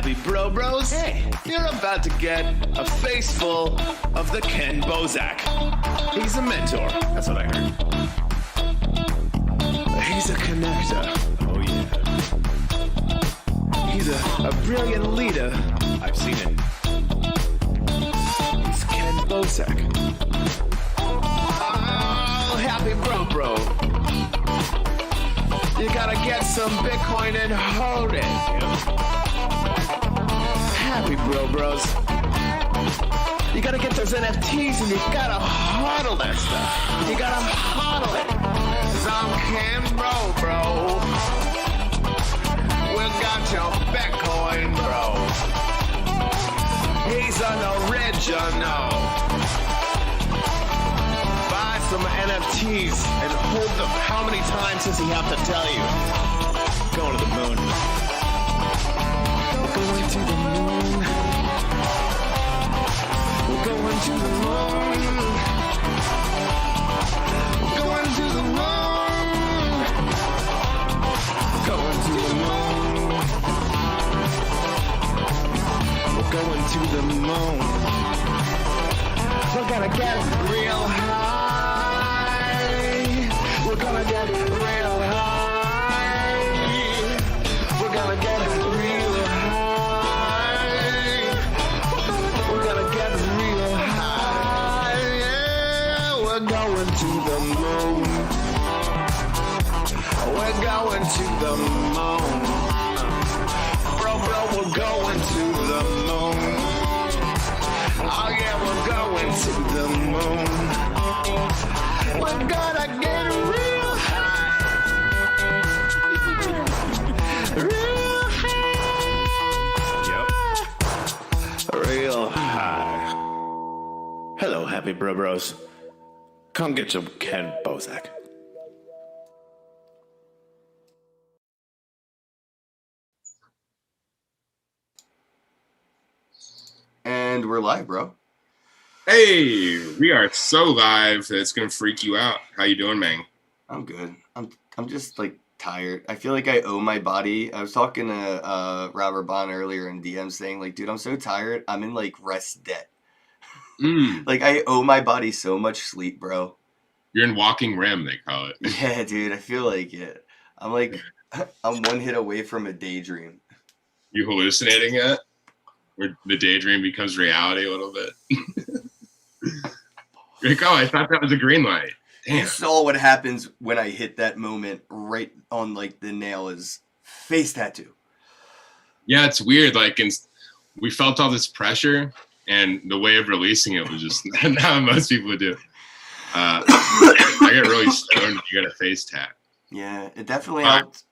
happy bro bros. Hey, you're about to get a face full of the Ken Bozak. He's a mentor. That's what I heard. He's a connector. Oh yeah. He's a brilliant leader. I've seen it. He's Ken Bozak. Oh, happy bro. You gotta get some Bitcoin and hold it. Happy bros. You gotta get those NFTs and you gotta hodl that stuff. You gotta hodl it. 'Cause I'm Ken bro. We got your Bitcoin, bro. He's an original. Buy some NFTs and hold them. How many times does he have to tell you? Going to the moon. Going to the moon. We're going to the moon. We're going to the moon. Going to the moon. We're going to the moon. We're gonna get real high. We're gonna get real high. We're gonna get real high. We're gonna get real high. Yeah, we're going to the moon. We're going to the moon. Bro, we're going to the moon. Oh yeah, we're going to the moon. We're gonna get real high. Real high. Yep. Real high. Hello, happy bros. Come get some Ken Bozak. And we're live, bro. Hey, we are so live that it's gonna freak you out. How you doing, man? I'm good. I'm just like tired. I feel like I owe my body. I was talking to Robert Bond earlier in DM saying like, dude, I'm so tired. I'm in like rest debt. Like I owe my body so much sleep, bro. You're in walking REM, they call it. Yeah, dude. I feel like it. I'm like, I'm one hit away from a daydream. You hallucinating yet? Where the daydream becomes reality a little bit. You're like, oh, I thought that was a green light. Damn. You saw what happens when I hit that moment right on like the nail is face tattoo. Yeah, it's weird. Like, we felt all this pressure, and the way of releasing it was just not how most people would do. I get really stoned if you get a face tat. Yeah, it definitely helped.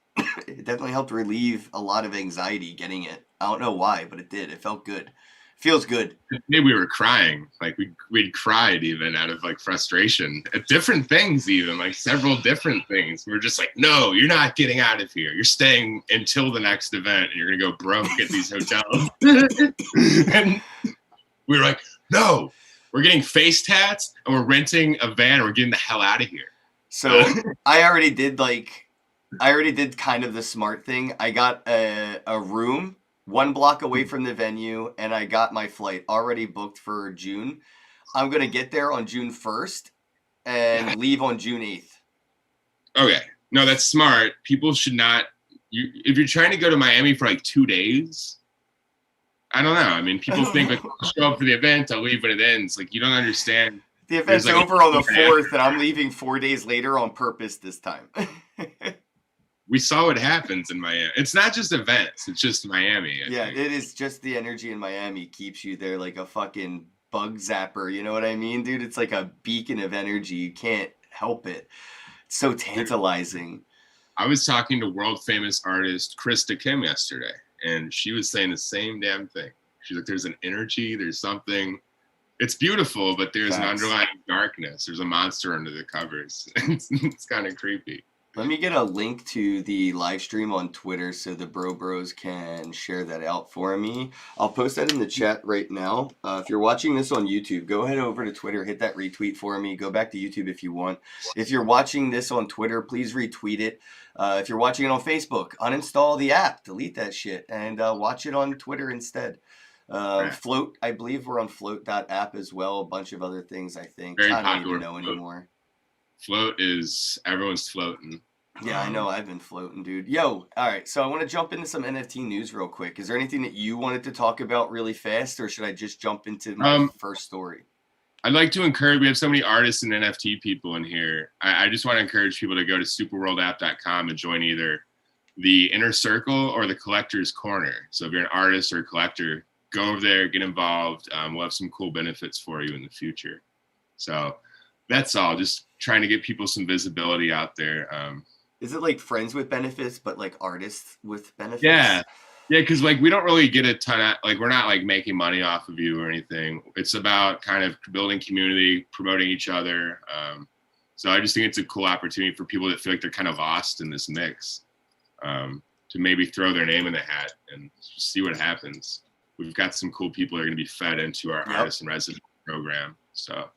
It definitely helped relieve a lot of anxiety getting it. I don't know why, but it did. It felt good. Feels good. Maybe we were crying. Like we'd cried even out of like frustration at different things, even like several different things. We were just like, no, you're not getting out of here. You're staying until the next event, and you're gonna go broke at these hotels. And we were like, no, we're getting face tats, and we're renting a van, and we're getting the hell out of here. So I already did kind of the smart thing. I got a room 1 block away from the venue, and I got my flight already booked for June. I'm going to get there on June 1st and leave on June 8th. Okay. No, that's smart. People should not, if you're trying to go to Miami for like 2 days, I don't know. I mean, people think like, I'll show up for the event, I'll leave when it ends. Like, you don't understand. The event's like over on the 4th, and I'm leaving 4 days later on purpose this time. We saw what happens in Miami. It's not just events. It's just Miami. I think. It is just the energy in Miami keeps you there like a fucking bug zapper. You know what I mean, dude? It's like a beacon of energy. You can't help it. It's so tantalizing. I was talking to world famous artist Krista Kim yesterday, and she was saying the same damn thing. She's like, there's an energy, there's something. It's beautiful, but there's an underlying darkness. There's a monster under the covers. It's kind of creepy. Let me get a link to the live stream on Twitter so the bros can share that out for me. I'll post that in the chat right now. If you're watching this on YouTube, go ahead over to Twitter, hit that retweet for me. Go back to YouTube if you want. If you're watching this on Twitter, please retweet it. If you're watching it on Facebook, uninstall the app, delete that shit, and watch it on Twitter instead. Float, I believe we're on float.app as well. A bunch of other things, I think. Very I don't popular. even know anymore. Float is everyone's floating. Yeah, I know. I've been floating, dude. Yo, all right. So I want to jump into some NFT news real quick. Is there anything that you wanted to talk about really fast, or should I just jump into my first story? I'd like to encourage, we have so many artists and NFT people in here. I just want to encourage people to go to superworldapp.com and join either the Inner Circle or the Collector's Corner. So if you're an artist or a collector, go over there, get involved. We'll have some cool benefits for you in the future. So that's all. Just trying to get people some visibility out there. Is it like friends with benefits, but like artists with benefits? Yeah, because like we don't really get a ton of, like, we're not like making money off of you or anything. It's about kind of building community, promoting each other. So I just think it's a cool opportunity for people that feel like they're kind of lost in this mix, to maybe throw their name in the hat and see what happens. We've got some cool people that are going to be fed into our artist in resident program. So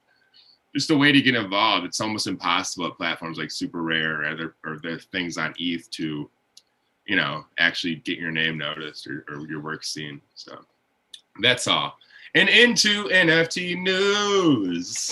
just a way to get involved. It's almost impossible at platforms like Super Rare or the things on ETH to, you know, actually get your name noticed or your work seen. So that's all. And into NFT news.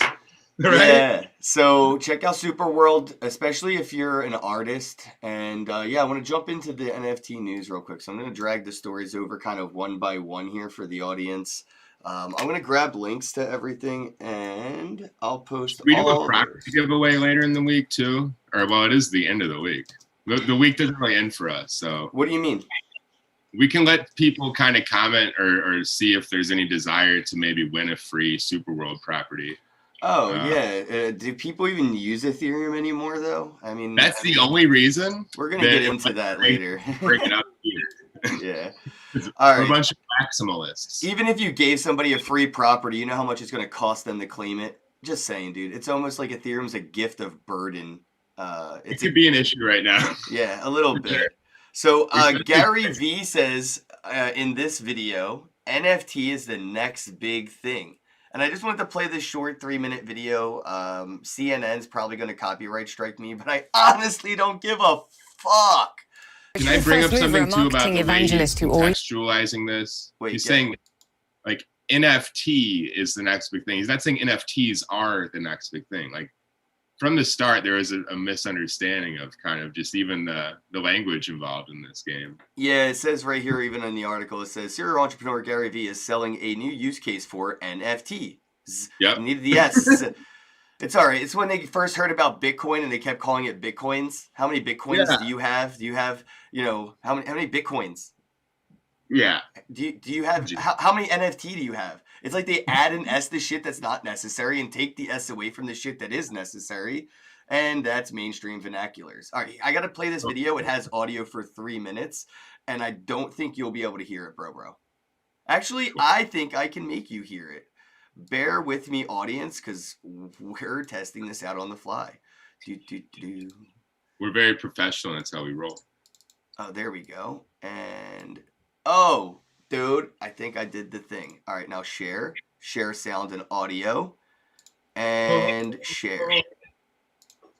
Right? Yeah. So check out Super World, especially if you're an artist. And I want to jump into the NFT news real quick. So I'm going to drag the stories over kind of one by one here for the audience. I'm going to grab links to everything and I'll post We do all a property giveaway later in the week too. Or, well, it is the end of the week. The week doesn't really end for us. So What do you mean? we can let people kind of comment or see if there's any desire to maybe win a free Superworld property. Oh, yeah. Do people even use Ethereum anymore, though? I mean, That's the only reason. We're going to get into that later. Break it up here. Yeah. All We're a right. bunch of maximalists. Even if you gave somebody a free property, you know how much it's going to cost them to claim it? Just saying, dude. It's almost like Ethereum's a gift of burden. It could be an issue right now. Yeah, a little bit. So Gary V says in this video, NFT is the next big thing. And I just wanted to play this short 3-minute video. CNN's probably going to copyright strike me, but I honestly don't give a fuck. Can I bring up something too about the way he's evangelist who always contextualizing this? Wait, he's yeah. saying like NFT is the next big thing. He's not saying NFTs are the next big thing. Like from the start, there is a misunderstanding of kind of just even the language involved in this game. Yeah, it says right here, even in the article, it says serial entrepreneur Gary V is selling a new use case for NFTs. Yep. Needed the S. It's all right. It's when they first heard about Bitcoin and they kept calling it Bitcoins. How many Bitcoins do you have? Do you have, how many Bitcoins? Yeah. Do you have, how many NFT do you have? It's like they add an S to shit that's not necessary and take the S away from the shit that is necessary. And that's mainstream vernaculars. All right, I got to play this video. It has audio for 3 minutes, and I don't think you'll be able to hear it, bro. Actually, I think I can make you hear it. Bear with me, audience, because we're testing this out on the fly. We're very professional. That's how we roll. Oh, there we go. And, oh, dude, I think I did the thing. All right, now share sound and audio, and share.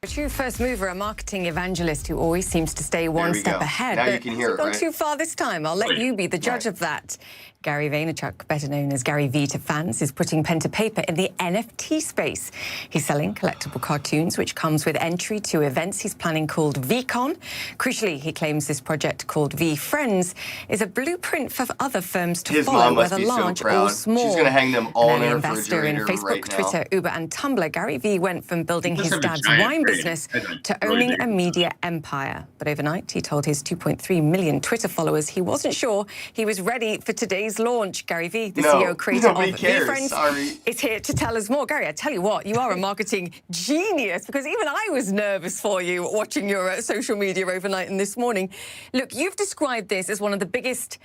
A true first mover, a marketing evangelist who always seems to stay one we step go. ahead. Now you but can has hear he it, gone right? too far this time? I'll let you be the judge of that. Gary Vaynerchuk, better known as Gary V to fans, is putting pen to paper in the NFT space. He's selling collectible cartoons, which comes with entry to events he's planning called VCon. Crucially, he claims this project called VFriends is a blueprint for other firms to His follow, mom must whether be so large proud. or small. She's gonna hang them all An in her investor in refrigerator Facebook, right now. Twitter, Uber, and Tumblr, Gary V went from building He his does have a dad's giant wine brain. business I don't to really owning dig a it. media empire. But overnight, he told his 2.3 million Twitter followers he wasn't sure he was ready for today's launch. Gary V, the CEO creator nobody of cares. VFriends, Sorry. is here to tell us more. Gary, I tell you what, you are a marketing genius, because even I was nervous for you watching your social media overnight and this morning. Look, you've described this as one of the biggest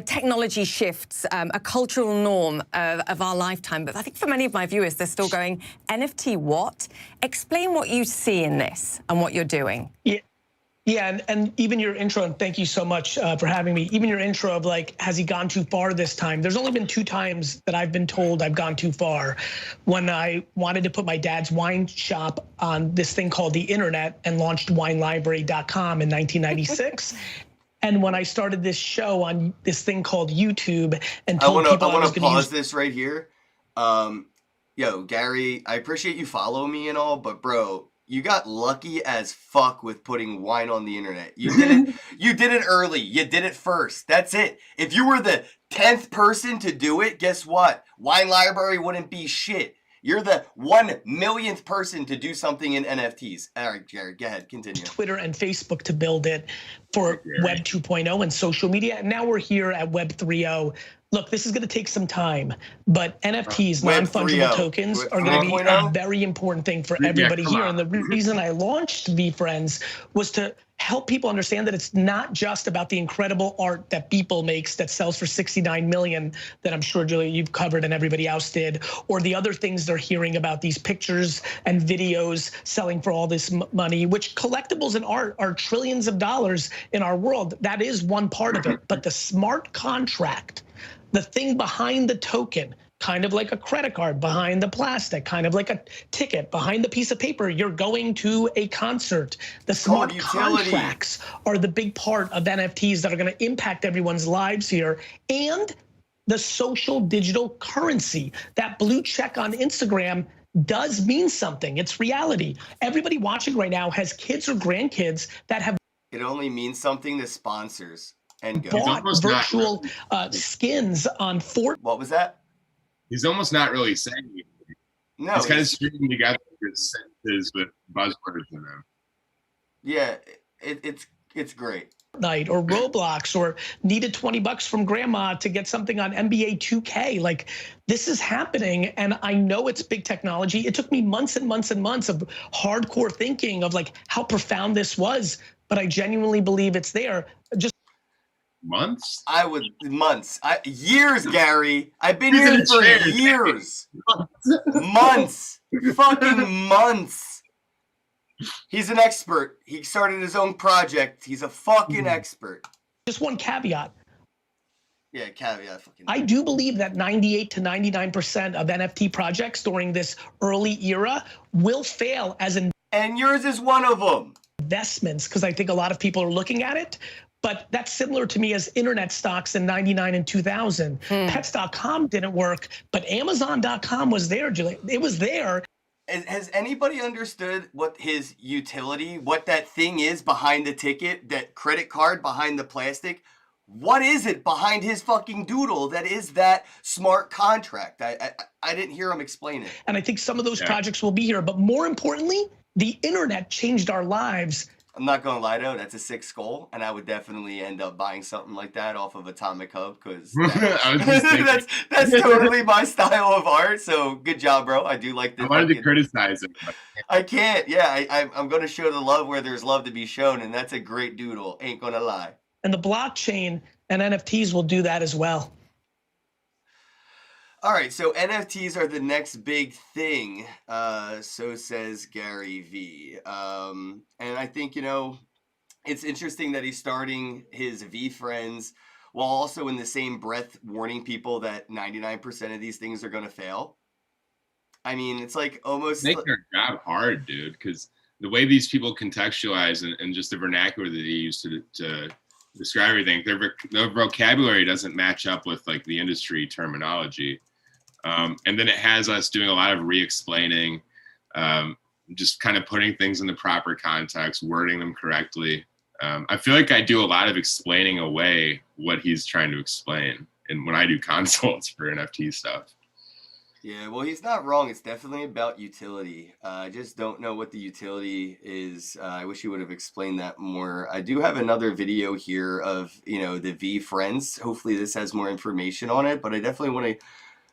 technology shifts, a cultural norm of our lifetime. But I think for many of my viewers, they're still going, NFT what? Explain what you see in this and what you're doing. Yeah, and even your intro, and thank you so much for having me. Even your intro of like, has he gone too far this time? There's only been 2 times that I've been told I've gone too far. When I wanted to put my dad's wine shop on this thing called the internet and launched winelibrary.com in 1996. And when I started this show on this thing called YouTube and told people I was going to pause use this right here. Yo, Gary, I appreciate you following me and all, but bro, you got lucky as fuck with putting wine on the internet. You did it early. You did it first. That's it. If you were the 10th person to do it, guess what? Wine Library wouldn't be shit. You're the 1,000,000th person to do something in NFTs. All right, Jared, go ahead, continue. Twitter and Facebook to build it for Web 2.0 and social media. And now we're here at Web 3.0. Look, this is going to take some time, but NFTs, non-fungible tokens, are going to be a very important thing for everybody here. And the reason I launched VeeFriends was to help people understand that it's not just about the incredible art that Beeple makes that sells for 69 million that I'm sure, Julia, you've covered and everybody else did, or the other things they're hearing about, these pictures and videos selling for all this money, which collectibles and art are trillions of dollars in our world. That is one part of it, but the smart contract, the thing behind the token, kind of like a credit card behind the plastic, kind of like a ticket behind the piece of paper. You're going to a concert. The smart contracts are the big part of NFTs that are going to impact everyone's lives here. And the social digital currency, that blue check on Instagram does mean something. It's reality. Everybody watching right now has kids or grandkids that have It only means something to sponsors and go. bought virtual skins on Fortnite. What was that? He's almost not really saying anything. No, he's kind of stringing together his sentences with buzzwords in them. Yeah, it's great. Or Roblox, or needed $20 from grandma to get something on NBA 2K. Like, this is happening, and I know it's big technology. It took me months and months and months of hardcore thinking of like how profound this was, but I genuinely believe it's there. Just months? Years, Gary. I've been here for years. Months. Fucking months. He's an expert. He started his own project. He's a fucking expert. Just one caveat. Yeah, caveat. I do believe that 98 to 99% of NFT projects during this early era will fail as and yours is one of them. Investments, because I think a lot of people are looking at it. But that's similar to me as internet stocks in 99 and 2000. Pets.com didn't work, but Amazon.com was there, Julie. It was there. Has anybody understood what his utility, what that thing is behind the ticket, that credit card behind the plastic? What is it behind his fucking doodle that is that smart contract? I didn't hear him explain it. And I think some of those projects will be here. But more importantly, the internet changed our lives. I'm not gonna lie though, that's a sick skull, and I would definitely end up buying something like that off of Atomic Hub because that's totally my style of art. So good job, bro. I do like the. I wanted to criticize him. I can't. Yeah, I'm gonna show the love where there's love to be shown, and that's a great doodle. Ain't gonna lie. And the blockchain and NFTs will do that as well. All right, so NFTs are the next big thing, so says Gary V. And I think, it's interesting that he's starting his VeeFriends while also in the same breath warning people that 99% of these things are going to fail. I mean, it's like almost... Make their job hard, dude, because the way these people contextualize and just the vernacular that they use to describe everything, their vocabulary doesn't match up with like the industry terminology. And then it has us doing a lot of re-explaining, just kind of putting things in the proper context, wording them correctly. I feel like I do a lot of explaining away what he's trying to explain, and when I do consults for NFT stuff. Yeah, well, he's not wrong. It's definitely about utility. I just don't know what the utility is. I wish he would have explained that more. I do have another video here of, the VeeFriends. Hopefully this has more information on it, but I definitely want to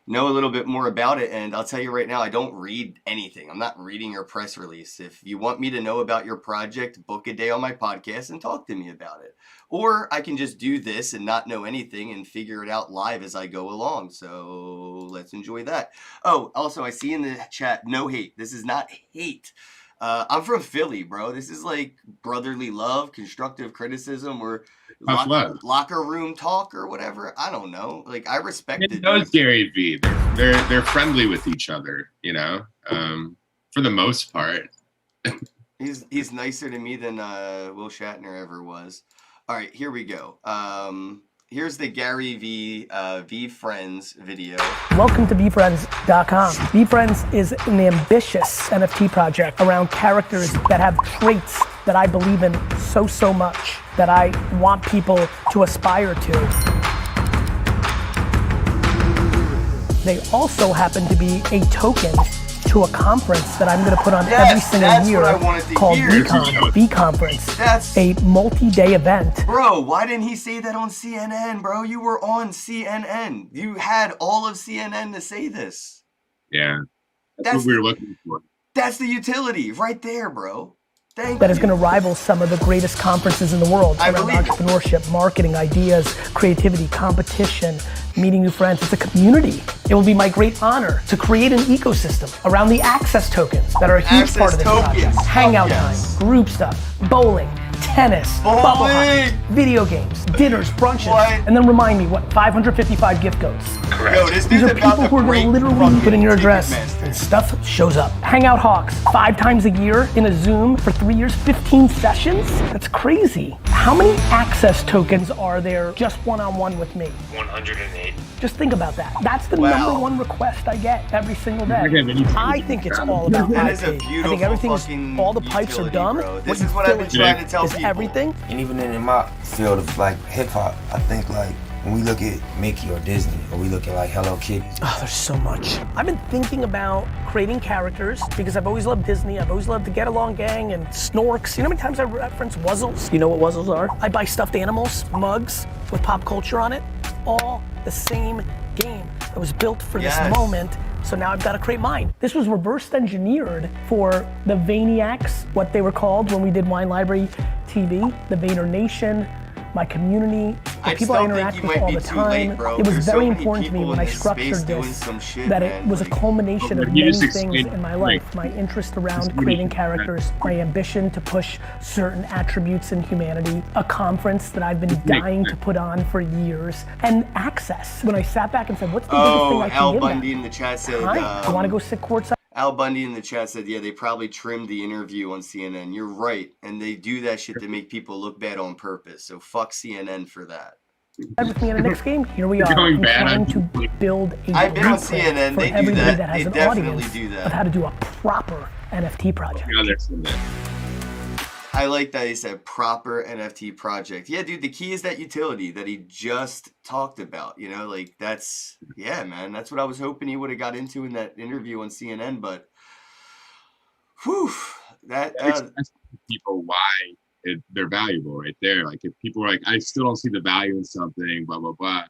know a little bit more about it. And I'll tell you right now, I don't read anything. I'm not reading your press release. If you want me to know about your project, book a day on my podcast and talk to me about it. Or I can just do this and not know anything and figure it out live as I go along. So let's enjoy that. Oh, also, I see in the chat, no hate. This is not hate. I'm from Philly, bro. This is like brotherly love, constructive criticism, or locker room talk or whatever. I don't know. Like, I respect it. Knows Gary Vee. They're friendly with each other, you know, for the most part. He's nicer to me than Will Shatner ever was. All right, here we go. Here's the Gary Vee VeeFriends video. Welcome to VeeFriends.com. VeeFriends is an ambitious NFT project around characters that have traits that I believe in so much that I want people to aspire to. They also happen to be a token to a conference that I'm going to put on every single year called VeeCon, V-Conference. That's a multi-day event. Bro, why didn't he say that on CNN, bro? You were on CNN. You had all of CNN to say this. Yeah, that's what we were looking for. That's the utility right there, bro. That is going to rival some of the greatest conferences in the world around entrepreneurship, marketing, ideas, creativity, competition, meeting new friends. It's a community. It will be my great honor to create an ecosystem around the access tokens that are a huge part of this project. Hangout time, group stuff, bowling, tennis, bubble hockey, video games, dinners, brunches, and then remind me what 555 gift codes. Correct. Yo, these are people who are going to literally put in your address and stuff shows up. Hangout Hawks 5 times a year in a Zoom for 3 years, 15 sessions. That's crazy. How many access tokens are there just one-on-one with me? 108. Just think about that. That's the number one request I get every single day. I think it's all about that. I think everything is, all the pipes are dumb. This is what I've been trying to tell people. Everything. And even in my field of like hip hop, I think like when we look at Mickey or Disney, or we look at like Hello Kitty. Oh, there's so much. I've been thinking about creating characters because I've always loved Disney. I've always loved the Get Along Gang and Snorks. You know how many times I reference Wuzzles? You know what Wuzzles are? I buy stuffed animals, mugs with pop culture on it. All the same game that was built for this moment. So now I've got to create mine. This was reverse engineered for the Vayniacs, what they were called when we did Wine Library TV, the Vayner Nation, my community, the people I interact with all the time. It was very important to me when I structured this that it was a culmination of many things in my life. My interest around creating characters, my ambition to push certain attributes in humanity, a conference that I've been dying to put on for years, and access. When I sat back and said, what's the biggest thing I can Al give Bundy them? in the chat said, I want to go sit courtside. Al Bundy in the chat said, yeah, they probably trimmed the interview on CNN. You're right. And they do that shit to make people look bad on purpose. So fuck CNN for that. With me in the next game, here we are. I'm trying to build a I've been on CNN. They do that. That has they an definitely audience do that. of how to do a proper NFT project. I like that he said proper NFT project. Yeah, dude, the key is that utility that he just talked about. You know, like that's, yeah, man, that's what I was hoping he would have got into in that interview on CNN. But, whew, that people why they're valuable right there. Like if people are like, I still don't see the value in something, blah blah blah.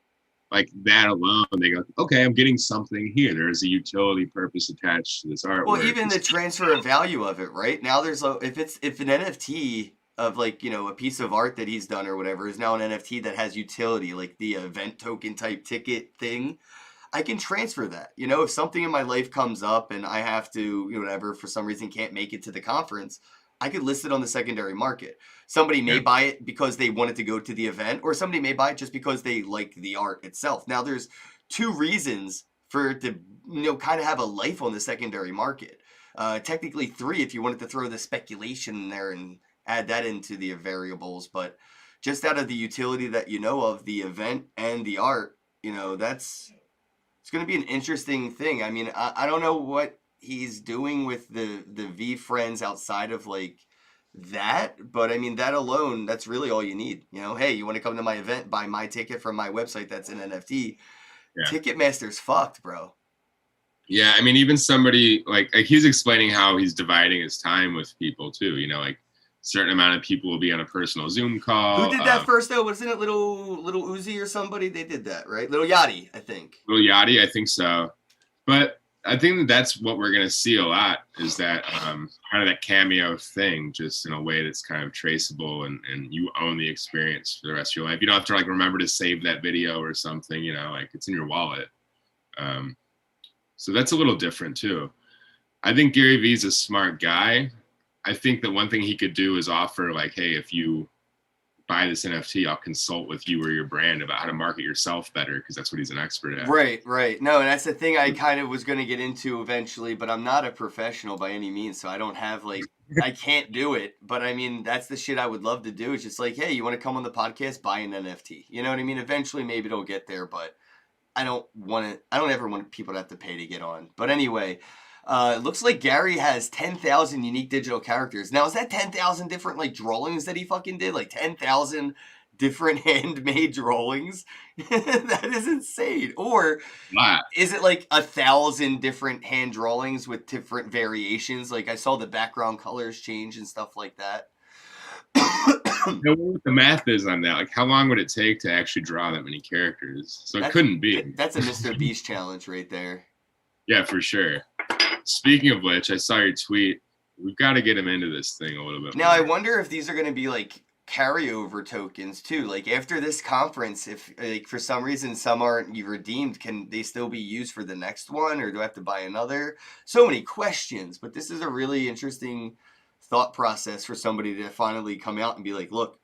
Like that alone, they go, okay, I'm getting something here. There's a utility purpose attached to this artwork. Well, even the transfer of value of it, right? Now there's if an NFT of like, you know, a piece of art that he's done or whatever is now an NFT that has utility, like the event token type ticket thing, I can transfer that. You know, if something in my life comes up and I have to, you know, whatever, for some reason can't make it to the conference, I could list it on the secondary market. Somebody may buy it because they wanted to go to the event, or somebody may buy it just because they like the art itself. Now, there's 2 reasons for it to, you know, kind of have a life on the secondary market. Technically 3 if you wanted to throw the speculation in there and add that into the variables. But just out of the utility that you know of, the event and the art, you know, it's going to be an interesting thing. I mean, I don't know what he's doing with the VeeFriends outside of like that, but I mean that alone, that's really all you need. You know, hey, you want to come to my event, buy my ticket from my website that's an NFT. Ticketmaster's fucked, bro. Yeah, I mean, even somebody like he's explaining how he's dividing his time with people too. You know, like certain amount of people will be on a personal Zoom call. Who did that first though? Wasn't it Little Uzi or somebody? They did that, right? Little Yachty, I think. Little Yachty, I think so. But I think that's what we're gonna see a lot is that kind of that cameo thing, just in a way that's kind of traceable and you own the experience for the rest of your life. You don't have to like remember to save that video or something, you know, like it's in your wallet. So that's a little different too. I think Gary Vee's a smart guy. I think that one thing he could do is offer like, hey, if you buy this NFT, I'll consult with you or your brand about how to market yourself better, because that's what he's an expert at. Right. No, and that's the thing I kind of was going to get into eventually, but I'm not a professional by any means, so I don't have like, I can't do it. But I mean, that's the shit I would love to do. It's just like, hey, you want to come on the podcast, buy an NFT. You know what I mean? Eventually, maybe it'll get there, but I don't ever want people to have to pay to get on. But anyway, it looks like Gary has 10,000 unique digital characters. Now, is that 10,000 different like drawings that he fucking did? Like 10,000 different handmade drawings? That is insane. Or is it like 1,000 different hand drawings with different variations? Like I saw the background colors change and stuff like that. You know what the math is on that? Like, how long would it take to actually draw that many characters? So it couldn't be. That's a Mr. Beast challenge right there. Yeah, for sure. Speaking of which, I saw your tweet. We've got to get him into this thing a little bit now more. I wonder if these are going to be like carryover tokens too. Like after this conference, if like for some reason some aren't redeemed, can they still be used for the next one, or do I have to buy another? So many questions, but this is a really interesting thought process for somebody to finally come out and be like, look,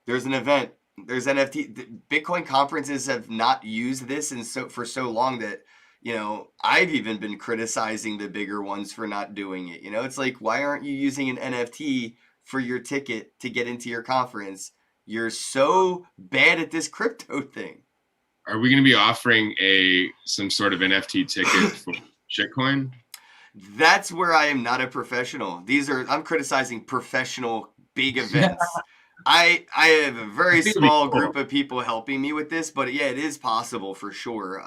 there's an event, there's NFT. Bitcoin conferences have not used this and for so long that, you know, I've even been criticizing the bigger ones for not doing it. You know, it's like, why aren't you using an NFT for your ticket to get into your conference? You're so bad at this crypto thing. Are we going to be offering some sort of NFT ticket for shitcoin? That's where I am not a professional. I'm criticizing professional big events. I have a very small group of people helping me with this, but yeah, it is possible for sure.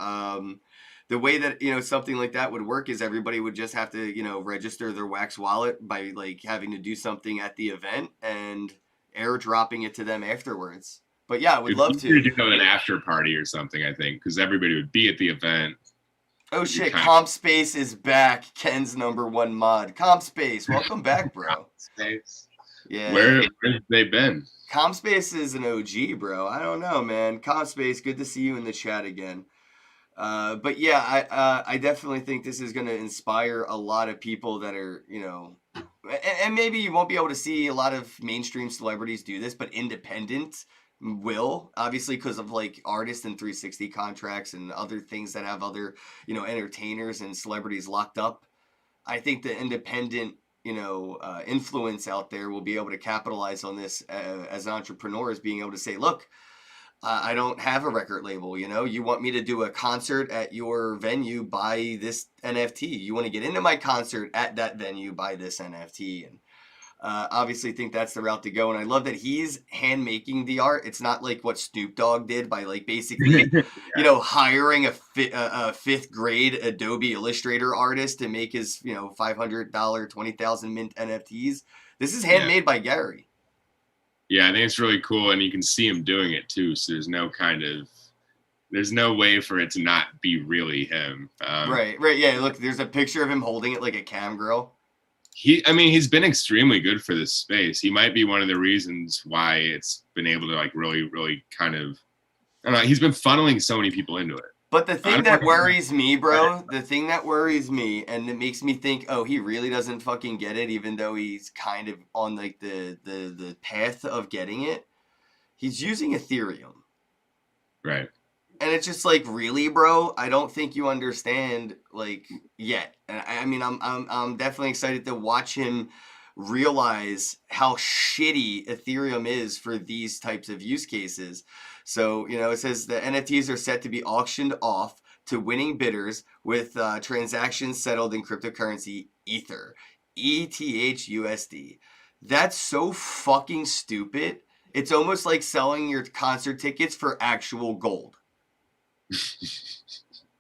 The way that, you know, something like that would work is everybody would just have to, you know, register their Wax wallet by like having to do something at the event and airdropping it to them afterwards. But yeah, I would love to do an after party or something, I think, because everybody would be at the event. Oh shit, CompSpace is back. Ken's #1 mod. CompSpace, welcome back, bro. CompSpace. Yeah. Where have they been? CompSpace is an OG, bro. I don't know, man. CompSpace, good to see you in the chat again. But yeah, I definitely think this is going to inspire a lot of people that are, you know, and maybe you won't be able to see a lot of mainstream celebrities do this, but independent will, obviously, because of like artist and 360 contracts and other things that have other, you know, entertainers and celebrities locked up. I think the independent, you know, influence out there will be able to capitalize on this as entrepreneurs, being able to say, look, I don't have a record label, you know, you want me to do a concert at your venue, buy this NFT. You want to get into my concert at that venue, buy this NFT. And obviously think that's the route to go. And I love that he's hand making the art. It's not like what Snoop Dogg did by like basically, you know, hiring a fifth grade Adobe Illustrator artist to make his, you know, $500, 20,000 mint NFTs. This is handmade by Gary. Yeah, I think it's really cool, and you can see him doing it too. So there's no way for it to not be really him. Right. Yeah, look, there's a picture of him holding it like a cam girl. He's been extremely good for this space. He might be one of the reasons why it's been able to like really, really kind of, I don't know. He's been funneling so many people into it. But the thing that worries me, bro, and it makes me think, oh, he really doesn't fucking get it, even though he's kind of on like the path of getting it. He's using Ethereum. Right. And it's just like, really, bro? I don't think you understand like yet. And I mean, I'm definitely excited to watch him realize how shitty Ethereum is for these types of use cases. So, you know, it says the NFTs are set to be auctioned off to winning bidders with transactions settled in cryptocurrency Ether, ETHUSD. That's so fucking stupid. It's almost like selling your concert tickets for actual gold.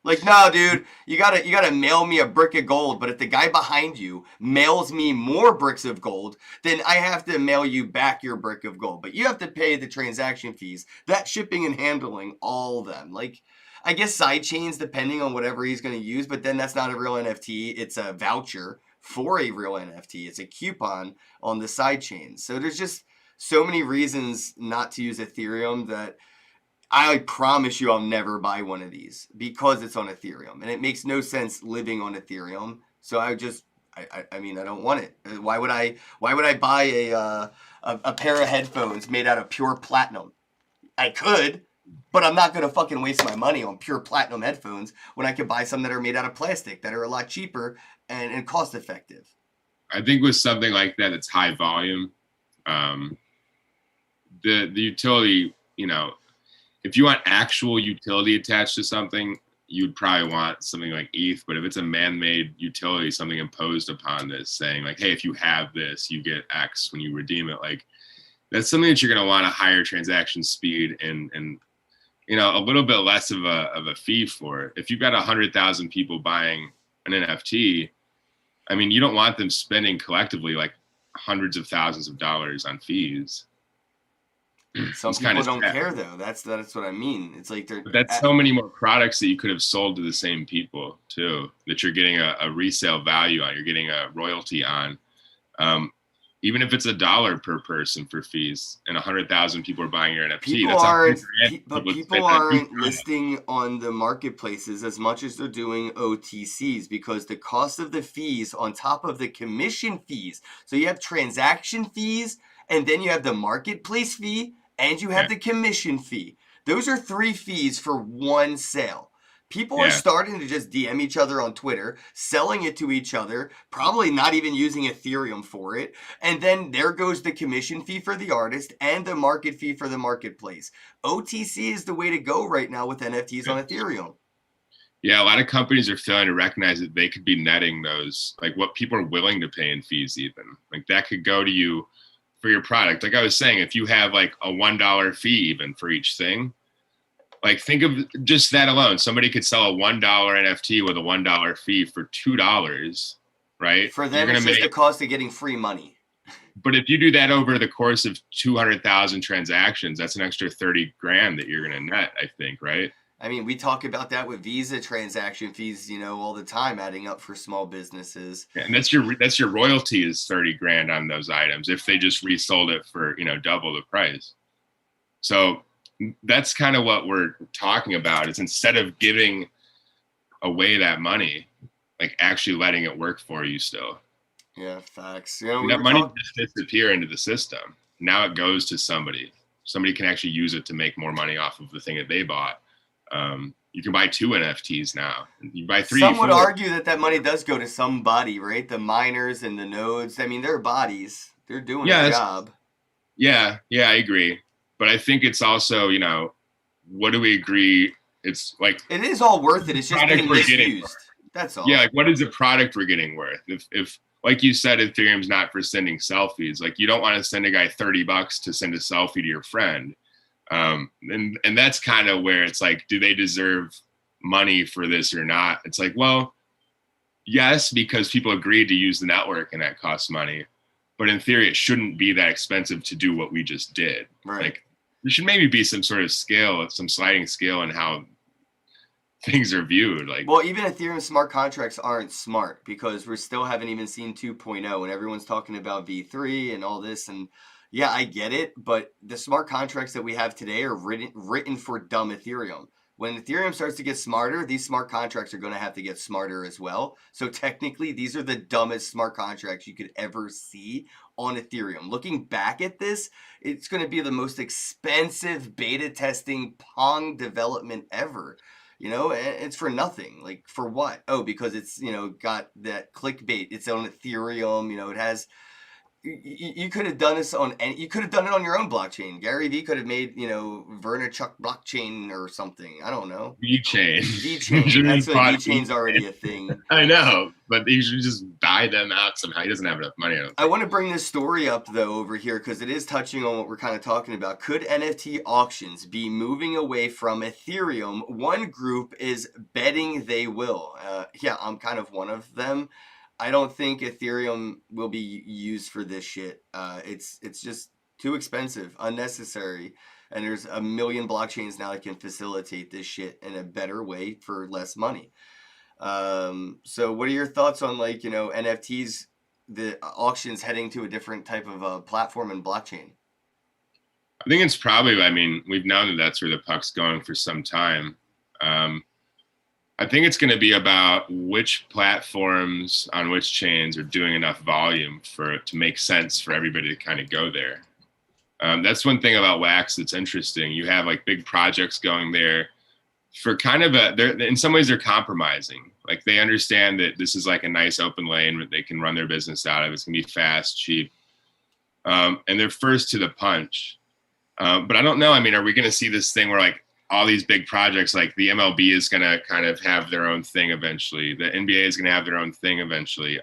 Like, no, dude, you gotta mail me a brick of gold, but if the guy behind you mails me more bricks of gold, then I have to mail you back your brick of gold. But you have to pay the transaction fees, that shipping and handling, all of them. Like, I guess sidechains, depending on whatever he's gonna use, but then that's not a real NFT. It's a voucher for a real NFT. It's a coupon on the sidechain. So there's just so many reasons not to use Ethereum that I promise you I'll never buy one of these because it's on Ethereum. And it makes no sense living on Ethereum. So I mean, I don't want it. Why would I buy a pair of headphones made out of pure platinum? I could, but I'm not gonna fucking waste my money on pure platinum headphones when I could buy some that are made out of plastic that are a lot cheaper and cost effective. I think with something like that, it's high volume. The utility, you know, if you want actual utility attached to something, you'd probably want something like ETH. But if it's a man-made utility, something imposed upon this, saying like, hey, if you have this, you get X when you redeem it, like that's something that you're going to want a higher transaction speed and you know, a little bit less of a fee for it. If you've got 100,000 people buying an NFT, I mean, you don't want them spending collectively like hundreds of thousands of dollars on fees. Some people don't care though. That's what I mean. It's like that's so many more products that you could have sold to the same people too, that you're getting a resale value on, you're getting a royalty on. Even if it's $1 per person for fees and 100,000 people are buying your NFT, people aren't listing on the marketplaces as much as they're doing OTCs because the cost of the fees on top of the commission fees. So you have transaction fees and then you have the marketplace fee and you have the commission fee. Those are 3 fees for one sale. People are starting to just DM each other on Twitter, selling it to each other, probably not even using Ethereum for it. And then there goes the commission fee for the artist and the market fee for the marketplace. OTC is the way to go right now with NFTs on Ethereum. Yeah, a lot of companies are failing to recognize that they could be netting those, like what people are willing to pay in fees even. Like that could go to you for your product. Like I was saying, if you have like a $1 fee even for each thing, like think of just that alone. Somebody could sell a $1 NFT with a $1 fee for $2, right? For them, it's just the cost of getting free money. But if you do that over the course of 200,000 transactions, that's an extra 30 grand that you're going to net, I think, right? I mean, we talk about that with Visa transaction fees, you know, all the time, adding up for small businesses. Yeah, and that's your royalty is 30 grand on those items if they just resold it for, you know, double the price. So that's kind of what we're talking about is instead of giving away that money, like actually letting it work for you still. Yeah, facts. You know, that money just disappear into the system. Now it goes to somebody. Somebody can actually use it to make more money off of the thing that they bought. You can buy 2 NFTs now. You buy 3. Some would argue that money does go to somebody, right? The miners and the nodes. I mean, they're bodies. They're doing a job. Yeah, I agree. But I think it's also, you know, what do we agree? It's like it is all worth it. It's just being misused. That's all. Yeah, like what is the product we're getting worth? If like you said, Ethereum's not for sending selfies. Like you don't want to send a guy $30 to send a selfie to your friend. And that's kind of where it's like, do they deserve money for this or not? It's like, well, yes, because people agreed to use the network and that costs money. But in theory, it shouldn't be that expensive to do what we just did. Right. Like there should maybe be some sort of scale, some sliding scale in how things are viewed. Like, well, even Ethereum smart contracts aren't smart because we still haven't even seen 2.0 and everyone's talking about V3 and all this. And yeah, I get it. But the smart contracts that we have today are written for dumb Ethereum. When Ethereum starts to get smarter, these smart contracts are going to have to get smarter as well. So technically, these are the dumbest smart contracts you could ever see on Ethereum. Looking back at this, it's going to be the most expensive beta testing Pong development ever. You know, it's for nothing. Like, for what? Oh, because it's, you know, got that clickbait. It's on Ethereum. You know, it has... You could have done this on any. You could have done it on your own blockchain. Gary Vee could have made, you know, Vaynerchuk blockchain or something. I don't know. VeChain. VeChain. That's what VeChain's already a thing. I know, but you should just buy them out somehow. He doesn't have enough money. I want to bring this story up though over here because it is touching on what we're kind of talking about. Could NFT auctions be moving away from Ethereum? One group is betting they will. Yeah, I'm kind of one of them. I don't think Ethereum will be used for this shit. It's just too expensive, unnecessary, and there's a million blockchains now that can facilitate this shit in a better way for less money. So what are your thoughts on, like, you know, NFTs, the auctions heading to a different type of platform and blockchain? I think it's probably, I mean, we've known that that's where the puck's going for some time. I think it's going to be about which platforms on which chains are doing enough volume for it to make sense for everybody to kind of go there. That's one thing about Wax that's interesting. You have like big projects going there for kind of in some ways they're compromising. Like they understand that this is like a nice open lane that they can run their business out of. It's gonna be fast, cheap. And they're first to the punch. But I don't know. I mean, are we gonna see this thing where like all these big projects, like the MLB is gonna kind of have their own thing eventually. The NBA is gonna have their own thing eventually.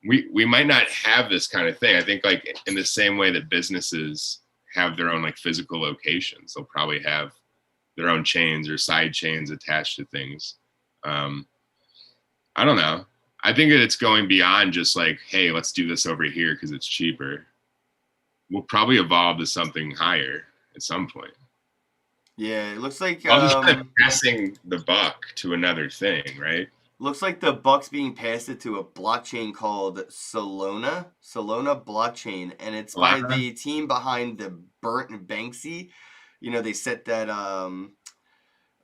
We might not have this kind of thing. I think like in the same way that businesses have their own like physical locations, they'll probably have their own chains or side chains attached to things. I don't know. I think that it's going beyond just like, hey, let's do this over here because it's cheaper. We'll probably evolve to something higher at some point. Yeah, it looks like I'm just kind of passing the buck to another thing, right? Looks like the buck's being passed it to a blockchain called Solana blockchain, and it's by the team behind the Burnt Banksy. You know, they set that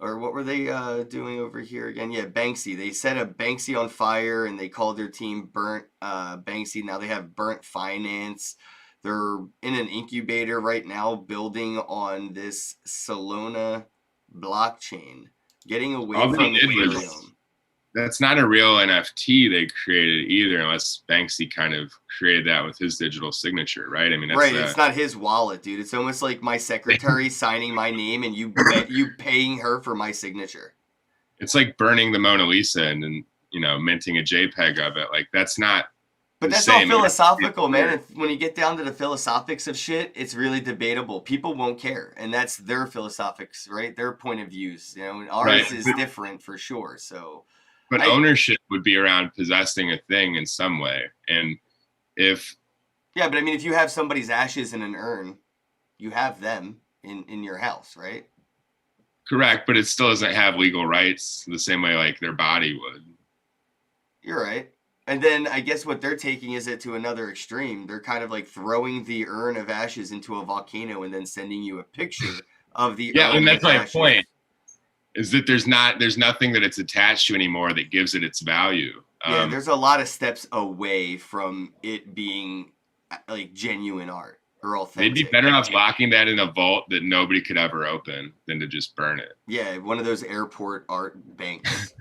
or what were they doing over here again? Yeah, Banksy. They set a Banksy on fire, and they called their team Burnt Banksy. Now they have Burnt Finance. They're in an incubator right now, building on this Solana blockchain, getting away from Ethereum. That's not a real NFT they created either, unless Banksy kind of created that with his digital signature, right? I mean, that's right. It's not his wallet, dude. It's almost like my secretary signing my name and you paying her for my signature. It's like burning the Mona Lisa and then, you know, minting a JPEG of it. Like that's not. But that's all philosophical, man. And when you get down to the philosophics of shit, it's really debatable. People won't care, and that's their philosophics, right? Their point of views. You know, and ours is different for sure. So. But ownership would be around possessing a thing in some way. And if... Yeah, but I mean, if you have somebody's ashes in an urn, you have them in your house, right? Correct, but it still doesn't have legal rights the same way like their body would. You're right. And then I guess what they're taking is it to another extreme. They're kind of like throwing the urn of ashes into a volcano and then sending you a picture of the urn and that's my ashes. point. Is that there's nothing that it's attached to anymore that gives it its value. Yeah, there's a lot of steps away from it being like genuine art or authentic. They'd be better off locking that in a vault that nobody could ever open than to just burn it. Yeah, one of those airport art banks.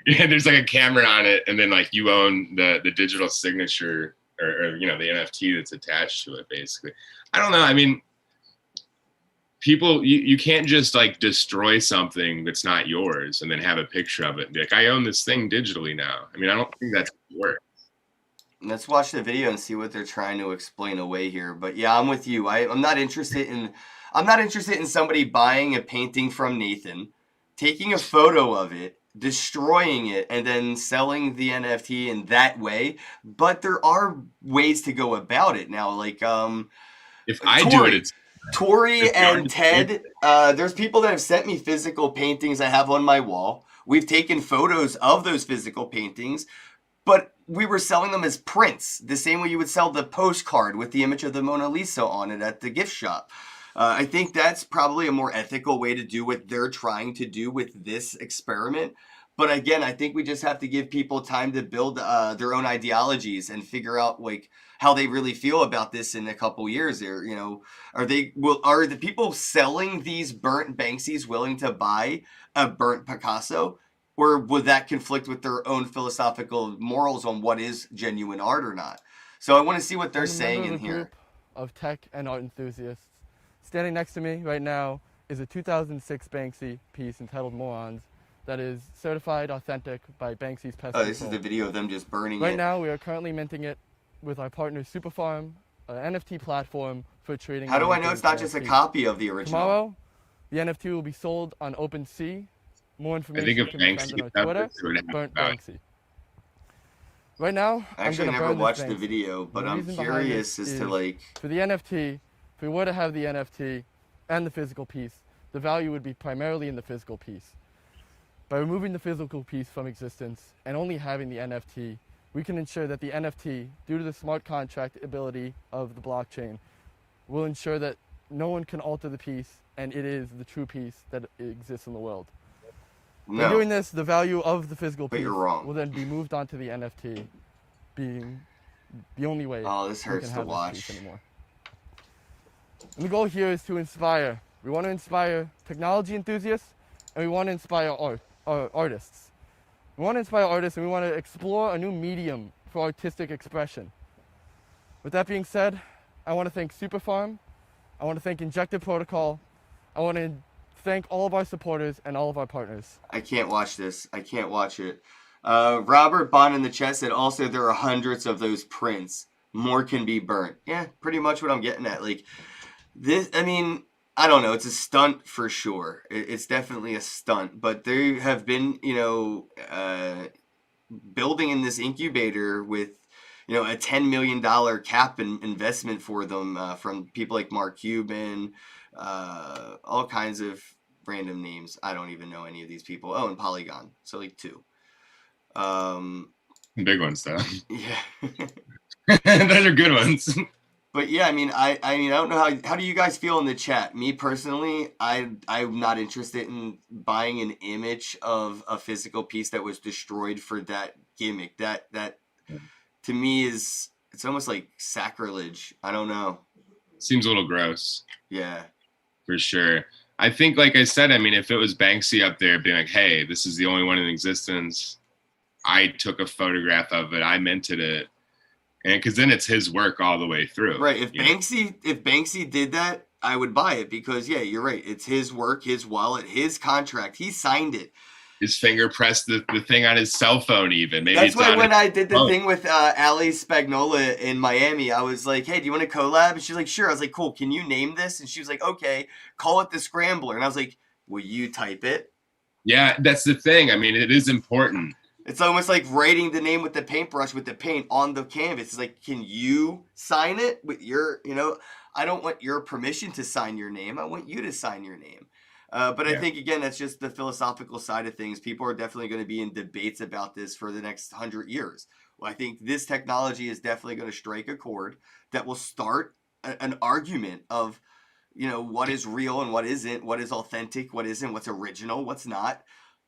Yeah, there's like a camera on it, and then like you own the digital signature or you know the NFT that's attached to it. Basically, I don't know. I mean. People, you can't just like destroy something that's not yours and then have a picture of it and be like, I own this thing digitally now. I mean, I don't think that's work. Let's watch the video and see what they're trying to explain away here. But yeah, I'm with you. I'm not interested in somebody buying a painting from Nathan, taking a photo of it, destroying it, and then selling the NFT in that way. But there are ways to go about it now. Like, if I do it, it's Tori and Ted, there's people that have sent me physical paintings I have on my wall. We've taken photos of those physical paintings, but we were selling them as prints, the same way you would sell the postcard with the image of the Mona Lisa on it at the gift shop. I think that's probably a more ethical way to do what they're trying to do with this experiment. But again, I think we just have to give people time to build their own ideologies and figure out like how they really feel about this in a couple years. There, you know, are the people selling these burnt Banksies willing to buy a burnt Picasso, or would that conflict with their own philosophical morals on what is genuine art or not? So I want to see what they're saying in here. Group of tech and art enthusiasts. Standing next to me right now is a 2006 Banksy piece entitled Morons that is certified authentic by Banksy's Pest Control. This is the video of them just burning it. Right now, we are currently minting it with our partner Superfarm, an NFT platform for trading. How do I know it's not just a copy of the original? Tomorrow, the NFT will be sold on OpenSea. More information I think if can be found on our Twitter, Burnt Banksy. Right now, I actually never watched the video, but I'm curious as to like... For the NFT, if we were to have the NFT and the physical piece, the value would be primarily in the physical piece. By removing the physical piece from existence and only having the NFT, we can ensure that the NFT, due to the smart contract ability of the blockchain, will ensure that no one can alter the piece and it is the true piece that exists in the world. No. By doing this, the value of the physical But piece you're wrong. will then be moved onto the NFT, being the only way Oh, this we hurts can to have watch. this piece anymore. And the goal here is to inspire. We want to inspire technology enthusiasts, and we want to inspire artists. We want to inspire artists, and we want to explore a new medium for artistic expression. With that being said, I want to thank Superfarm. I want to thank Injective Protocol. I want to thank all of our supporters and all of our partners. I can't watch this. I can't watch it. Robert Bond in the chat said, also, there are hundreds of those prints. More can be burnt. Yeah, pretty much what I'm getting at. Like, this, I mean, I don't know. It's a stunt for sure. It's definitely a stunt. But there have been, you know, building in this incubator with, you know, a $10 million cap investment for them from people like Mark Cuban, all kinds of random names. I don't even know any of these people. Oh, and Polygon. So like 2. Big ones though. Yeah. Those are good ones. But yeah, I mean, I don't know how do you guys feel in the chat? Me personally, I'm not interested in buying an image of a physical piece that was destroyed for that gimmick. That to me it's almost like sacrilege. I don't know. Seems a little gross. Yeah. For sure. I think, like I said, I mean, if it was Banksy up there being like, hey, this is the only one in existence, I took a photograph of it, I minted it, and because then it's his work all the way through. Right. If Banksy did that, I would buy it because, yeah, you're right. It's his work, his wallet, his contract. He signed it. His finger pressed the thing on his cell phone even. Maybe That's it's why on when I did the thing with Ali Spagnola in Miami, I was like, hey, do you want to collab? And she's like, sure. I was like, cool. Can you name this? And she was like, okay, call it the Scrambler. And I was like, will you type it? Yeah, that's the thing. I mean, it is important. It's almost like writing the name with the paintbrush with the paint on the canvas. It's like, can you sign it with your, you know, I don't want your permission to sign your name. I want you to sign your name. But I think, again, that's just the philosophical side of things. People are definitely going to be in debates about this for the next 100 years. Well, I think this technology is definitely going to strike a chord that will start an argument of, you know, what is real and what isn't, what is authentic, what isn't, what's original, what's not.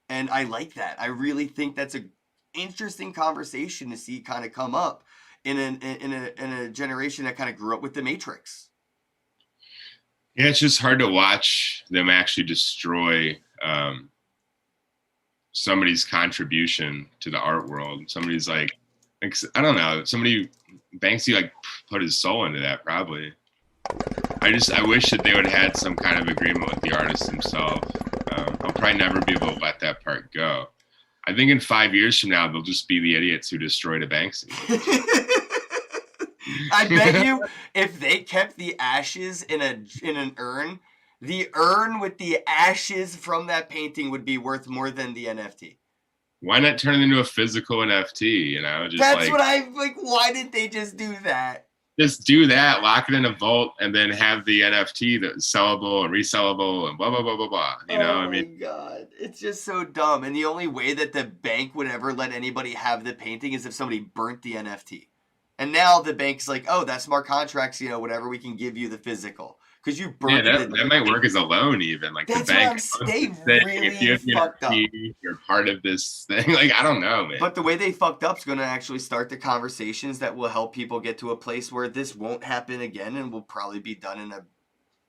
And I like that. I really think that's an interesting conversation to see kind of come up in a generation that kind of grew up with the Matrix. Yeah, it's just hard to watch them actually destroy somebody's contribution to the art world. Somebody's like I don't know, Banksy like put his soul into that probably. I wish that they would have had some kind of agreement with the artist himself. I'll probably never be able to let that part go. I think in 5 years from now, they'll just be the idiots who destroyed a Banksy. I bet you if they kept the ashes in an urn, the urn with the ashes from that painting would be worth more than the NFT. Why not turn it into a physical NFT? You know, just that's what I like. Why did they just do that? Just do that, lock it in a vault, and then have the NFT that's sellable and resellable and blah blah blah blah blah. You know, I mean, oh my god, it's just so dumb. And the only way that the bank would ever let anybody have the painting is if somebody burnt the NFT. And now the bank's like, oh, that's smart contracts, you know, whatever, we can give you the physical. Because you burned that might work as a loan even. Like that's the bank, they really if you have fucked up. You're part of this thing. Like, I don't know, man. But the way they fucked up is going to actually start the conversations that will help people get to a place where this won't happen again and will probably be done in a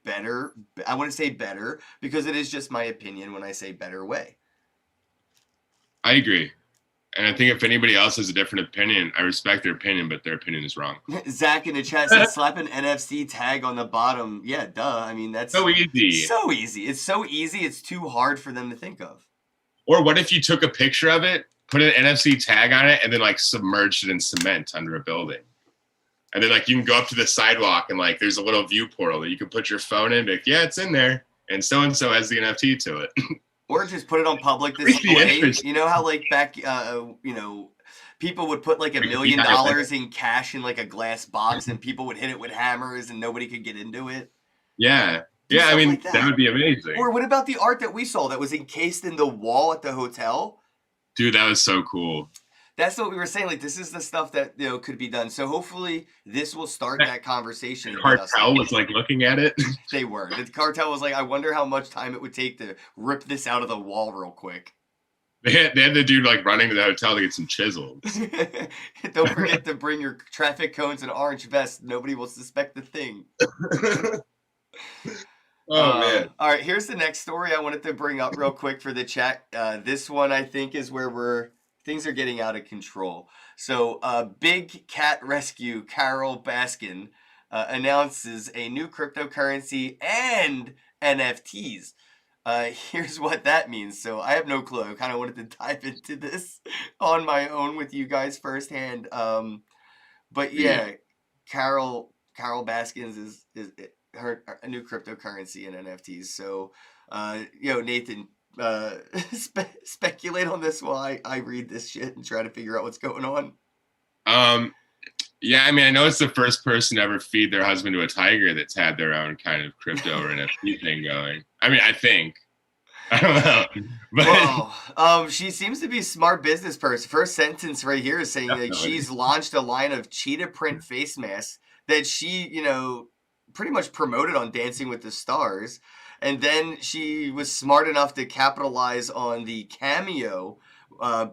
better, I wouldn't say better, because it is just my opinion when I say better way. I agree. And I think if anybody else has a different opinion, I respect their opinion, but their opinion is wrong. Zach in the chat says slap an NFC tag on the bottom. Yeah, duh. I mean, that's so easy. So easy. It's so easy. It's too hard for them to think of. Or what if you took a picture of it, put an NFC tag on it, and then like submerged it in cement under a building? And then like you can go up to the sidewalk and like there's a little view portal that you can put your phone in and be like, yeah, it's in there. And so has the NFT to it. Or just put it on public display. You know how like back, you know, people would put like $1 million in cash in like a glass box and people would hit it with hammers and nobody could get into it? Yeah. Yeah, I mean, like that would be amazing. Or what about the art that we saw that was encased in the wall at the hotel? Dude, that was so cool. That's what we were saying. Like, this is the stuff that, you know, could be done. So hopefully this will start that conversation. The cartel was like looking at it. They were. The cartel was like, I wonder how much time it would take to rip this out of the wall real quick. They had the dude like running to the hotel to get some chisels. Don't forget to bring your traffic cones and orange vest. Nobody will suspect a thing. Oh man! All right, here's the next story I wanted to bring up real quick for the chat. This one I think is where things are getting out of control. So, big cat rescue Carole Baskin announces a new cryptocurrency and NFTs. Here's what that means. So I have no clue. I kind of wanted to dive into this on my own with you guys firsthand. But yeah, Carole Baskins is her a new cryptocurrency and NFTs. So, Nathan, speculate on this while I read this shit and try to figure out what's going on. Yeah, I mean, I know it's the first person to ever feed their husband to a tiger that's had their own kind of crypto or NFT thing going. I mean, I think. I don't know. But she seems to be a smart business person. First sentence right here is saying that she's launched a line of cheetah print face masks that she, pretty much promoted on Dancing with the Stars. And then she was smart enough to capitalize on the Cameo,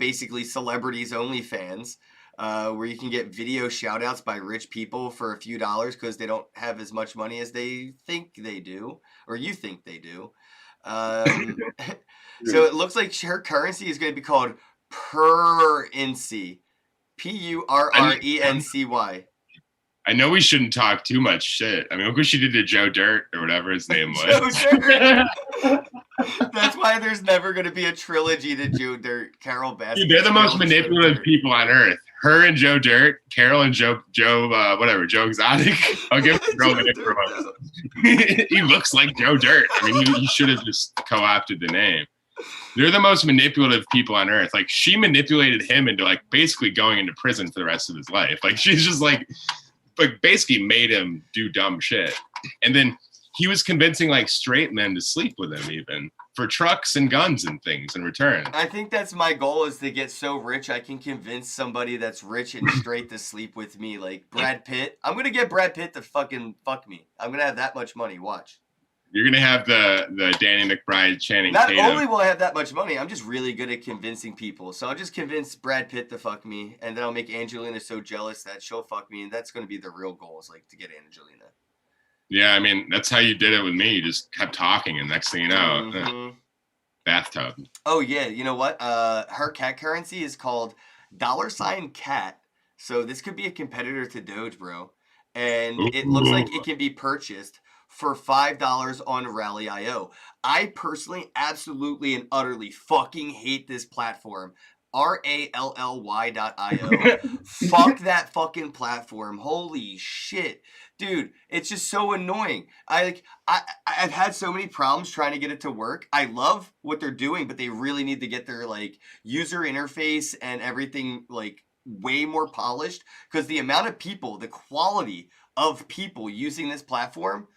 basically celebrities OnlyFans. Where you can get video shout outs by rich people for a few dollars because they don't have as much money as they think they do, or you think they do. So it looks like her currency is going to be called Purrency. Purrency. I know we shouldn't talk too much shit. I mean, look what she did to Joe Dirt or whatever his name was. Joe Dirt. That's why there's never going to be a trilogy to Joe Dirt, Carole Baskin. Dude, they're the most manipulative people on earth. Her and Joe Dirt, Carole and Joe Exotic. I'll give the girl the nick for him. He looks like Joe Dirt. I mean, he should have just co-opted the name. They're the most manipulative people on earth. Like, she manipulated him into like basically going into prison for the rest of his life. Like, she's just like basically made him do dumb shit. And then he was convincing like straight men to sleep with him even for trucks and guns and things in return. I think that's my goal, is to get so rich I can convince somebody that's rich and straight to sleep with me. Like Brad Pitt. I'm going to get Brad Pitt to fucking fuck me. I'm going to have that much money. Watch. You're going to have the Danny McBride, Channing Not Tatum. only will I have that much money, I'm just really good at convincing people. So I'll just convince Brad Pitt to fuck me, and then I'll make Angelina so jealous that she'll fuck me, and that's going to be the real goal, is like to get Angelina. Yeah, I mean, that's how you did it with me. You just kept talking, and next thing you know, bathtub. Oh, yeah. You know what? Her cat currency is called $CAT. So this could be a competitor to Doge, bro. And it looks like it can be purchased for $5 on Rally.io. I personally absolutely and utterly fucking hate this platform. RALLY.io. Fuck that fucking platform. Holy shit. Dude, it's just so annoying. I've had so many problems trying to get it to work. I love what they're doing, but they really need to get their like user interface and everything like way more polished, because the amount of people, the quality of people using this platform,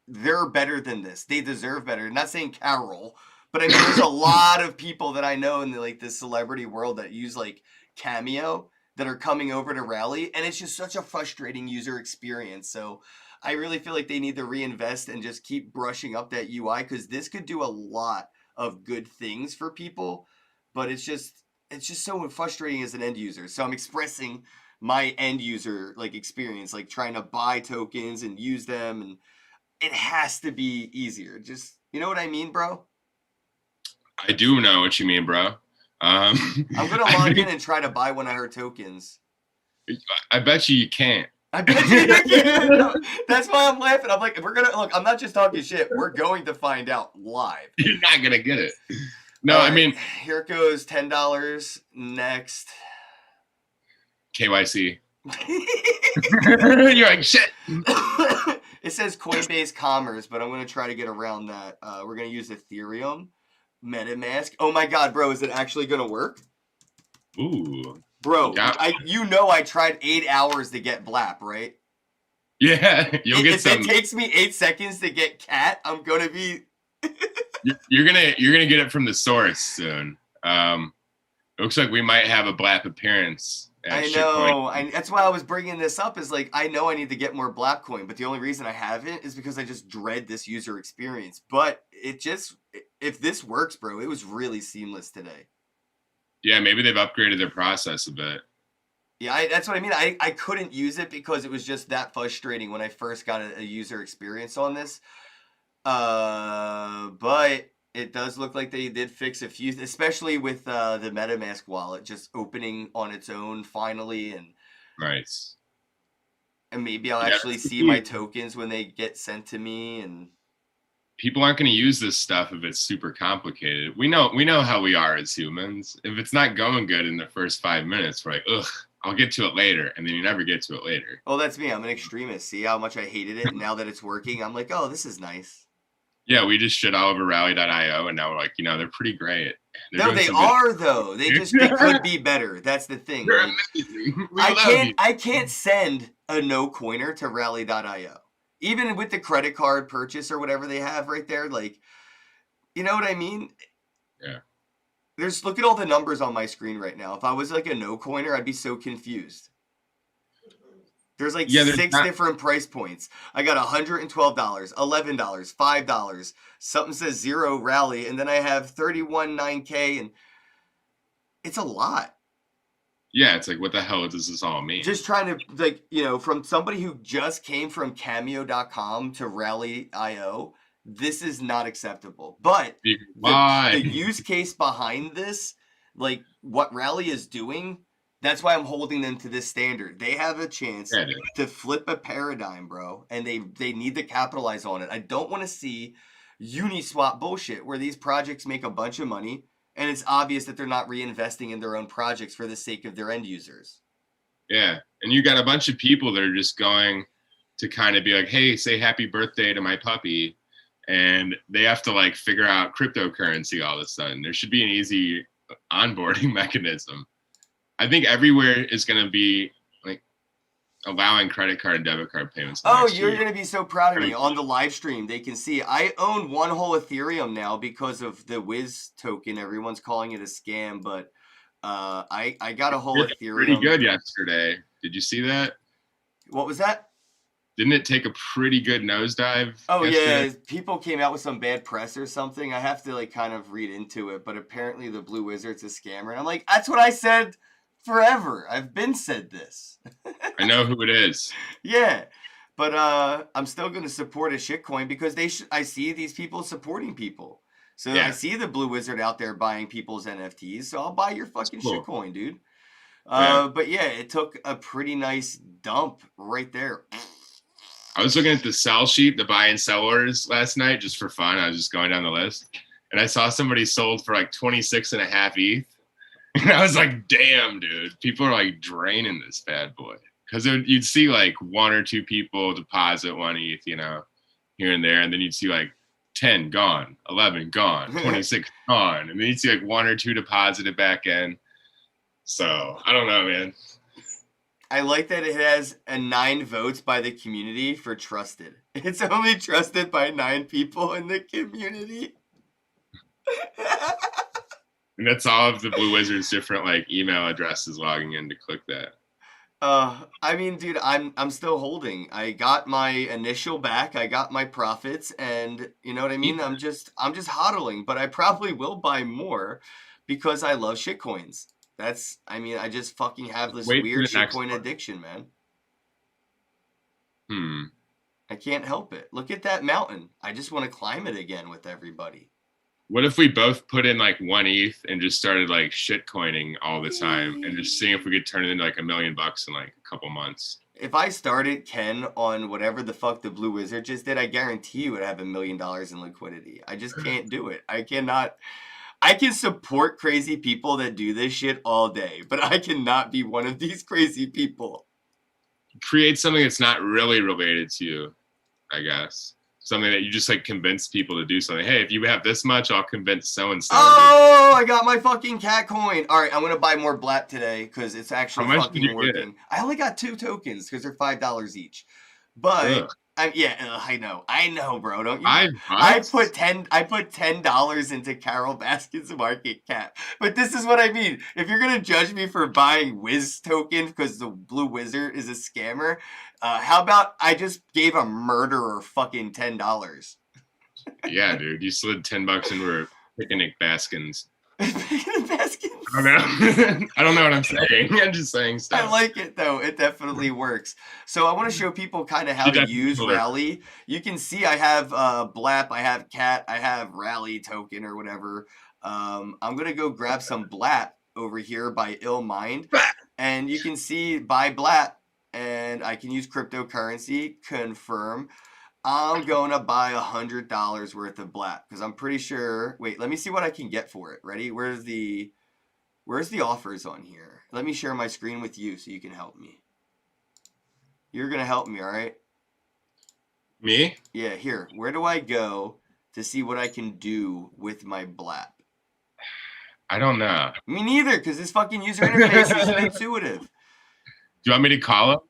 they're better than this. They deserve better. I'm not saying Carole, but I mean, there's a lot of people that I know in the celebrity world that use like Cameo that are coming over to Rally, and it's just such a frustrating user experience. So I really feel like they need to reinvest and just keep brushing up that UI, because this could do a lot of good things for people, but it's just so frustrating as an end user. So I'm expressing my end user like experience, like trying to buy tokens and use them, and it has to be easier. Just, you know what I mean, bro? I do know what you mean, bro. I'm gonna log in and try to buy one of her tokens. I bet you can't. I bet you can. That's why I'm laughing. I'm like, I'm not just talking shit. We're going to find out live. You're not gonna get it. No, I mean, here it goes. $10 next. KYC. You're like, shit. It says Coinbase Commerce, but I'm going to try to get around that. We're going to use Ethereum, MetaMask. Oh my God, bro, is it actually going to work? Ooh. Bro, yeah. I tried 8 hours to get Blap, right? Yeah, you'll get some. If it takes me 8 seconds to get Cat, I'm going to be... You're gonna get it from the source soon. It looks like we might have a Blap appearance. I know. That's why I was bringing this up. Is like, I know I need to get more Blap coin, but the only reason I haven't is because I just dread this user experience. But if this works, bro, it was really seamless today. Yeah, maybe they've upgraded their process a bit. Yeah, that's what I mean. I couldn't use it because it was just that frustrating when I first got a user experience on this. But it does look like they did fix a few, especially with the MetaMask wallet just opening on its own finally, and Nice. And maybe I'll actually see my tokens when they get sent to me. And people aren't going to use this stuff if it's super complicated. We know how we are as humans. If it's not going good in the first 5 minutes, we're like, ugh, I'll get to it later, and then you never get to it later. Oh, that's me. I'm an extremist. See how much I hated it. Now that it's working, I'm like, oh, this is nice. Yeah, we just shit all over Rally.io, and now we're like, they're pretty great. No, they are though. They could be better. That's the thing. They're like, amazing. I can't send a no coiner to Rally.io, even with the credit card purchase or whatever they have right there. Like, you know what I mean? Yeah. Look at all the numbers on my screen right now. If I was like a no coiner, I'd be so confused. There's like six different price points. I got $112, $11, $5. Something says 0 Rally, and then I have 31.9K, and it's a lot. Yeah, it's like, what the hell does this all mean? Just trying to, from somebody who just came from Cameo.com to Rally.io, this is not acceptable. But the use case behind this, like what Rally is doing, that's why I'm holding them to this standard. They have a chance to flip a paradigm, bro, and they need to capitalize on it. I don't want to see Uniswap bullshit where these projects make a bunch of money and it's obvious that they're not reinvesting in their own projects for the sake of their end users. Yeah, and you got a bunch of people that are just going to kind of be like, hey, say happy birthday to my puppy, and they have to like figure out cryptocurrency all of a sudden. There should be an easy onboarding mechanism. I think everywhere is going to be like allowing credit card and debit card payments. Oh, you're going to be so proud of me. On the live stream, they can see I own one whole Ethereum now because of the Wiz token. Everyone's calling it a scam, but I got a whole Ethereum. Pretty good yesterday. Did you see that? What was that? Didn't it take a pretty good nosedive? Oh yesterday? Yeah, people came out with some bad press or something. I have to like kind of read into it, but apparently the Blue Wizard's a scammer. And I'm like, that's what I said forever. I've been said this. I know who it is. Yeah, but I'm still going to support a shitcoin because I see these people supporting people. So I see the Blue Wizard out there buying people's NFTs. So I'll buy your fucking shitcoin, dude. But yeah, it took a pretty nice dump right there. I was looking at the sell sheet, the buy and sell orders last night just for fun. I was just going down the list, and I saw somebody sold for like 26.5 ETH. And I was like, damn, dude, people are like draining this bad boy. Because you'd see like 1 or 2 people deposit 1 ETH, here and there. And then you'd see like 10 gone, 11 gone, 26 gone. And then you'd see like 1 or 2 deposited back in. So I don't know, man. I like that it has 9 votes by the community for trusted. It's only trusted by 9 people in the community. And that's all of the Blue Wizard's different like email addresses logging in to click that. I mean, dude, I'm still holding. I got my initial back. I got my profits, and you know what I mean. I'm just hodling, but I probably will buy more because I love shitcoins. I just fucking have this weird shitcoin addiction, man. I can't help it. Look at that mountain. I just want to climb it again with everybody. What if we both put in like 1 ETH and just started like shitcoining all the time and just seeing if we could turn it into like $1 million in like a couple months? If I started Ken on whatever the fuck the Blue Wizard just did, I guarantee you would have $1 million in liquidity. I just can't do it. I cannot. I can support crazy people that do this shit all day, but I cannot be one of these crazy people. Create something that's not really related to you, I guess. Something that you just like convince people to do something. Hey, if you have this much, I'll convince so-and-so. Oh, I got my fucking cat coin. All right, I'm going to buy more Blat today because it's actually fucking working. I only got 2 tokens because they're $5 each. But I know, bro. Don't you? I put $10 into Carol Baskin's market cap. But this is what I mean. If you're gonna judge me for buying Wiz token because the Blue Wizard is a scammer, how about I just gave a murderer fucking $10? Yeah, dude, you slid $10 into a picnic Baskins. Baskins. I don't know. I don't know what I'm saying. I'm just saying stuff. I like it though. It definitely works. So I want to show people kind of how to use Rally. You can see I have Blap, I have Cat, I have Rally token or whatever. I'm gonna go grab some Blap over here by Ill Mind, and you can see buy Blap, and I can use cryptocurrency. Confirm. I'm gonna buy $100 worth of Blap because I'm pretty sure. Wait, let me see what I can get for it. Ready? Where's the offers on here? Let me share my screen with you so you can help me. You're gonna help me, all right? Me? Yeah. Here. Where do I go to see what I can do with my Blap? I don't know. Me neither, because this fucking user interface isn't intuitive. Do you want me to call him?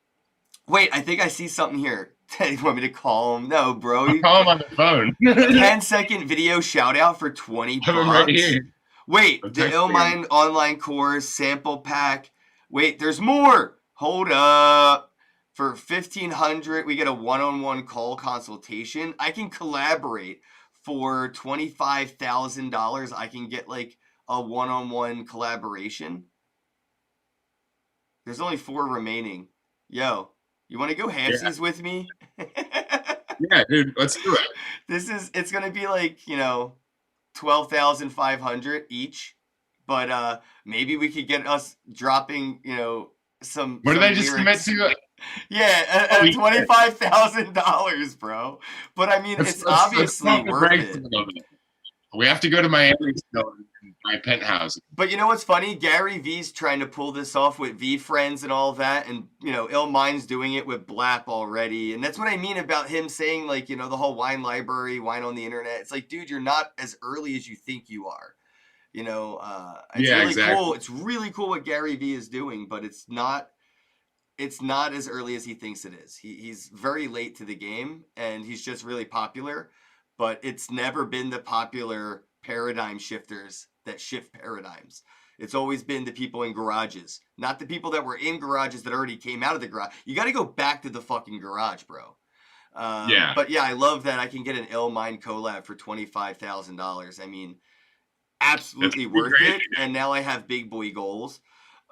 Wait, I think I see something here. You want me to call him? No, bro. I'll call him on the phone. 10-second video shout out for 20 bucks. I'm right here. Wait, the Illmind online course sample pack. Wait, there's more. Hold up. For $1,500, we get a one-on-one call consultation. I can collaborate for $25,000. I can get like a one-on-one collaboration. There's only 4 remaining. Yo, you want to go halfsies with me? Yeah, dude, let's do it. It's gonna be like, you know, 12,500 each, but maybe we could get us dropping, you know, some. What did some I just lyrics. commit to? Yeah, $25,000, bro. But I mean, it's obviously worth it. We have to go to Miami still and buy penthouse. But you know what's funny? Gary V's trying to pull this off with V Friends and all that, and you know, Ill Mind's doing it with Blap already, and that's what I mean about him saying, like, you know, the whole wine library, wine on the internet. It's like, dude, you're not as early as you think you are. You know, it's really exactly. cool. It's really cool what Gary V is doing, but it's not as early as he thinks it is. He's very late to the game, and he's just really popular. But it's never been the popular paradigm shifters that shift paradigms. It's always been the people in garages, not the people that were in garages that already came out of the garage. You got to go back to the fucking garage, bro. Yeah. But yeah, I love that I can get an Ill Mind collab for $25,000. I mean, absolutely worth it. And now I have big boy goals.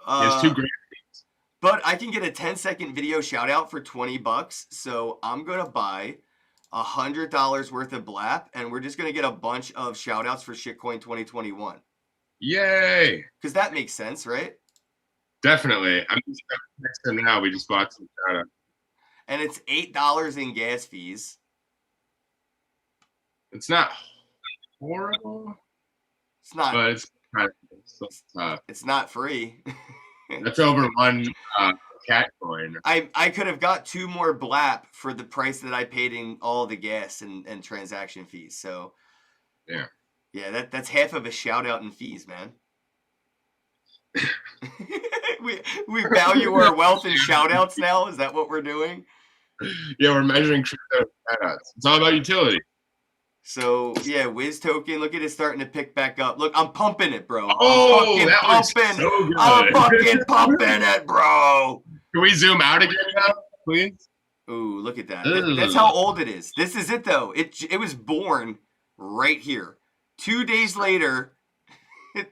It's 2 great things. But I can get a 10-second video shout out for 20 bucks. So I'm going to buy $100 worth of Blap, and we're just gonna get a bunch of shout outs for Shitcoin 2021. Yay! Because that makes sense, right? Definitely. I'm just next to now. We just bought some shout out. And it's $8 in gas fees. It's not horrible. It's not. But it's kind of it's not free. That's over 1 cat coin. I could have got 2 more Blap for the price that I paid in all the gas and transaction fees. So yeah, that's half of a shout out in fees, man. we value our wealth in shout outs now. Is that what we're doing? Yeah, we're measuring crypto shout outs. It's all about utility. So yeah, Wiz token. Look at it starting to pick back up. Look, I'm pumping it, bro. I'm fucking pumping it, bro. Can we zoom out again now, please? Ooh, look at that. That's how old it is. This is it though. It was born right here. 2 days later,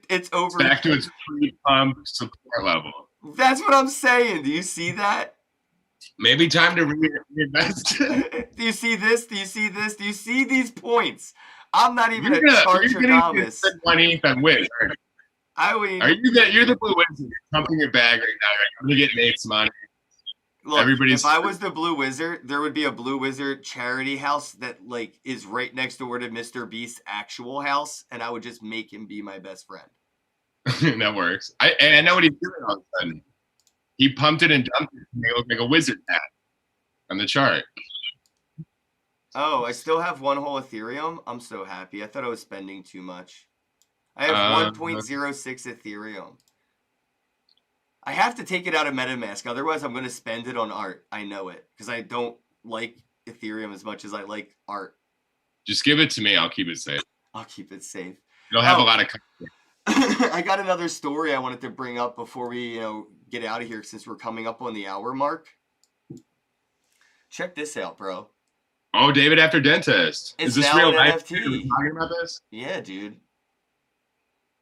it's over. Back to its pre-pump support level. That's what I'm saying. Do you see that? Maybe time to reinvest. Do you see this? Do you see this? Do you see these points? I'm not even a Charger Thomas. Money on Wiz. You're the Blue Wizard. You're pumping your bag right now. I'm gonna get Nate's money. Look, if I was the Blue Wizard, there would be a Blue Wizard charity house that like is right next door to Mr. Beast's actual house, and I would just make him be my best friend. That works. I know what he's doing all of a sudden. He pumped it and dumped it to make it look like a wizard hat on the chart. Oh, I still have 1 whole Ethereum. I'm so happy. I thought I was spending too much. I have 1.06 Ethereum. I have to take it out of MetaMask. Otherwise, I'm going to spend it on art. I know it. Because I don't like Ethereum as much as I like art. Just give it to me. I'll keep it safe. I'll keep it safe. You'll have a lot of content. I got another story I wanted to bring up before we, get out of here since we're coming up on the hour mark. Check this out, bro. Oh, David After Dentist. It's Is this now real an life? NFT. Are we talking about this? Yeah, dude.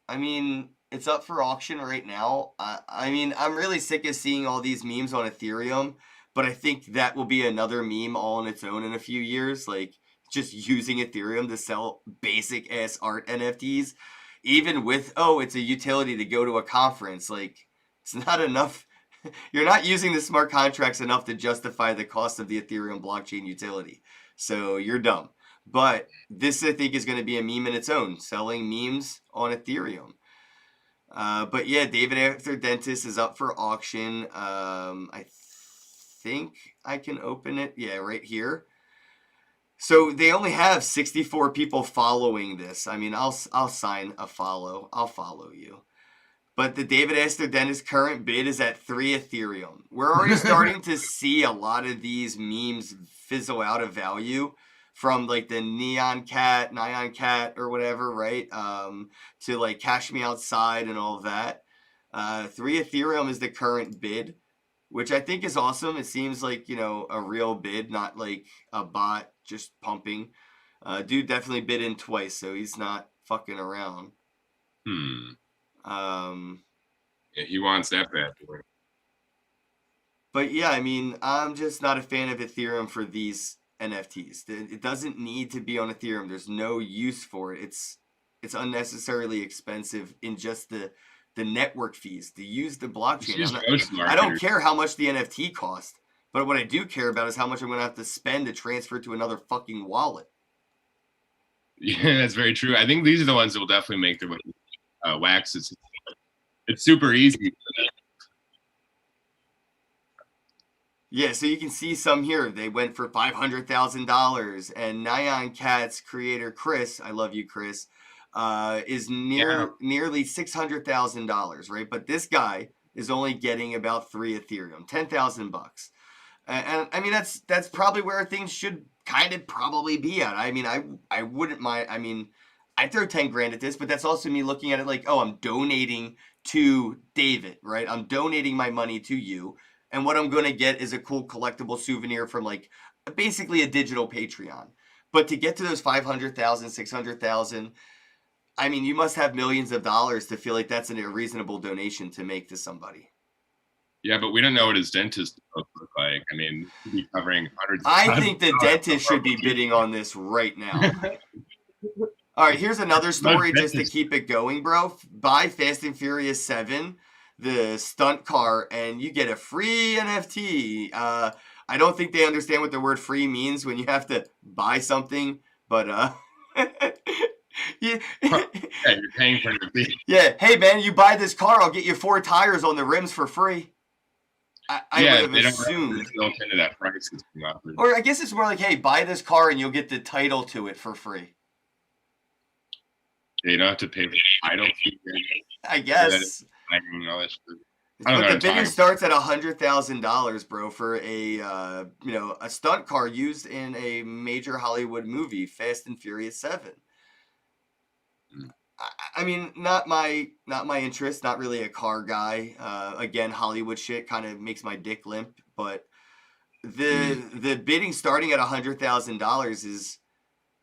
I mean, it's up for auction right now. I mean, I'm really sick of seeing all these memes on Ethereum, but I think that will be another meme all on its own in a few years. Like, just using Ethereum to sell basic ass art NFTs, even with, oh, it's a utility to go to a conference. Like, it's not enough. You're not using the smart contracts enough to justify the cost of the Ethereum blockchain utility. So you're dumb. But this, I think, is going to be a meme in its own, selling memes on Ethereum. But yeah, David After Dentist is up for auction. I think I can open it. Yeah, right here. So they only have 64 people following this. I mean, I'll sign a follow. I'll follow you. But the David Astor Dentist current bid is at 3 Ethereum. We're already starting to see a lot of these memes fizzle out of value, from like the Nyan Cat or whatever, right? To like Cash Me Outside and all of that. 3 Ethereum is the current bid, which I think is awesome. It seems like, you know, a real bid, not like a bot just pumping. Dude definitely bid in twice, so he's not fucking around. Yeah, he wants that bad boy. But yeah, I mean, I'm just not a fan of Ethereum for these NFTs. It doesn't need to be on Ethereum. There's no use for it. It's unnecessarily expensive in just the network fees to use the blockchain. I don't care how much the NFT costs, but what I do care about is how much I'm going to have to spend to transfer to another fucking wallet. Yeah, that's very true. I think these are the ones that will definitely make their way. Wax, it's super easy. Yeah, so you can see some here. They went for $500,000, and Nyan Cat's creator Chris, I love you, Chris, is nearly $600,000, right? But this guy is only getting about 3 Ethereum, $10,000. And I mean, that's probably where things should kind of probably be at. I mean, I wouldn't mind. I mean, I'd throw 10 grand at this, but that's also me looking at it like, oh, I'm donating to David, right? I'm donating my money to you. And what I'm going to get is a cool collectible souvenir from like basically a digital Patreon. But to get to those 500,000, 600,000, I mean, you must have millions of dollars to feel like that's a reasonable donation to make to somebody. Yeah, but we don't know what his dentist looks like. I mean, he'd be covering hundreds. I think the dentist should be bidding on this right now. All right, here's another story just to keep it going, bro. Buy Fast and Furious 7, the stunt car, and you get a free NFT. I don't think they understand what the word free means when you have to buy something, but yeah, you're paying for it. Yeah, hey man, you buy this car, I'll get you 4 tires on the rims for free. I would have assumed. Built into that price. Or I guess it's more like, hey, buy this car and you'll get the title to it for free. You don't have to pay for the title fee. I guess. But the bidding starts at $100,000, bro, for a a stunt car used in a major Hollywood movie, Fast and Furious 7. I mean, not my interest. Not really a car guy. Again, Hollywood shit kind of makes my dick limp. But the bidding starting at $100,000 is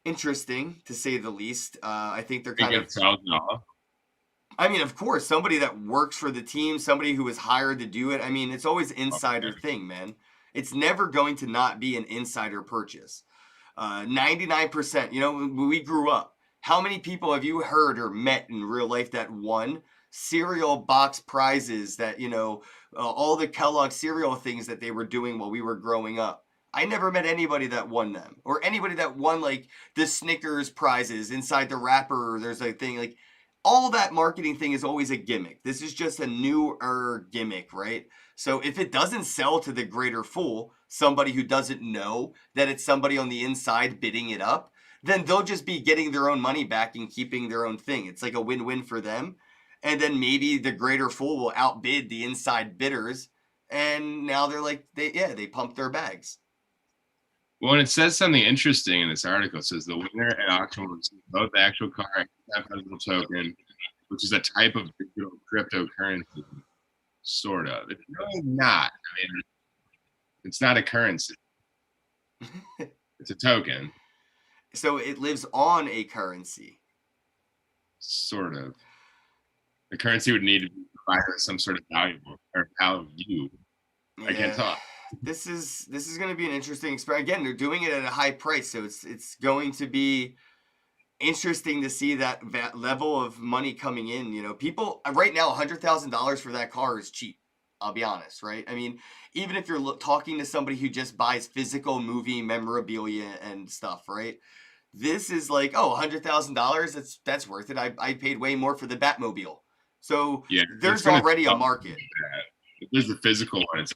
interesting, to say the least. I think they're kind of. I mean, of course, somebody that works for the team, somebody who was hired to do it. I mean, it's always insider thing, man. It's never going to not be an insider purchase. 99%. You know, when we grew up, how many people have you heard or met in real life that won cereal box prizes that, you know, all the Kellogg cereal things that they were doing while we were growing up? I never met anybody that won them, or anybody that won like the Snickers prizes inside the wrapper. There's a thing like all that marketing thing is always a gimmick. This is just a newer gimmick, right? So if it doesn't sell to the greater fool, somebody who doesn't know that it's somebody on the inside bidding it up, then they'll just be getting their own money back and keeping their own thing. It's like a win-win for them. And then maybe the greater fool will outbid the inside bidders. And now they're like, they pumped their bags. Well, and it says something interesting in this article. It says the winner at auction will receive both the actual car and the physical token, which is a type of digital cryptocurrency, sort of. It's really not. I mean, it's not a currency. It's a token. So it lives on a currency. Sort of. The currency would need to provide some sort of value or value. I can't talk. This is going to be an interesting experiment. Again, they're doing it at a high price, so it's going to be interesting to see that level of money coming in. You know, people right now, $100,000 for that car is cheap. I'll be honest, right? I mean, even if you're talking to somebody who just buys physical movie memorabilia and stuff, right? This is like, oh, $100,000. That's worth it. I paid way more for the Batmobile. So yeah, there's already a market. If there's the physical one, it's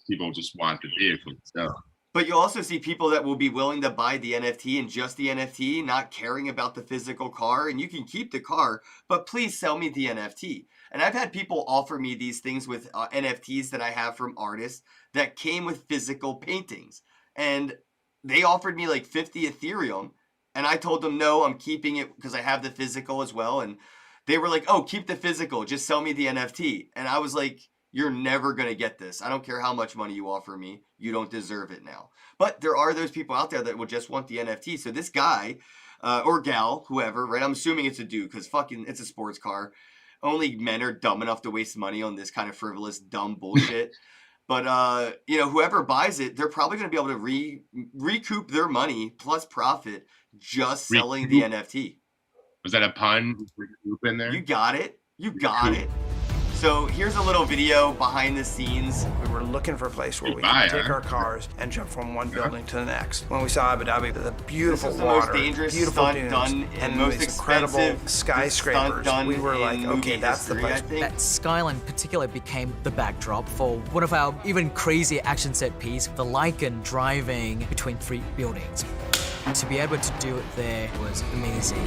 people just want the vehicle. So. But you also see people that will be willing to buy the NFT and just the NFT, not caring about the physical car. And you can keep the car, but please sell me the NFT. And I've had people offer me these things with NFTs that I have from artists that came with physical paintings. And they offered me like 50 Ethereum. And I told them, no, I'm keeping it because I have the physical as well. And they were like, oh, keep the physical. Just sell me the NFT. And I was like, you're never going to get this. I don't care how much money you offer me. You don't deserve it now. But there are those people out there that will just want the NFT. So this guy or gal, whoever, right? I'm assuming it's a dude because fucking it's a sports car. Only men are dumb enough to waste money on this kind of frivolous, dumb bullshit. But, you know, whoever buys it, they're probably going to be able to recoup their money plus profit just selling the NFT. Was that a pun? Recoup in there? You got it. You got it. So here's a little video behind the scenes. We were looking for a place where we could take our cars and jump from one building to the next. When we saw Abu Dhabi, the beautiful the water, most dangerous beautiful stunt dunes, done and most these incredible skyscrapers, we were like, okay, that's the place. That skyline in particular became the backdrop for one of our even crazier action set piece, the Lycan driving between 3 buildings. To be able to do it there was amazing.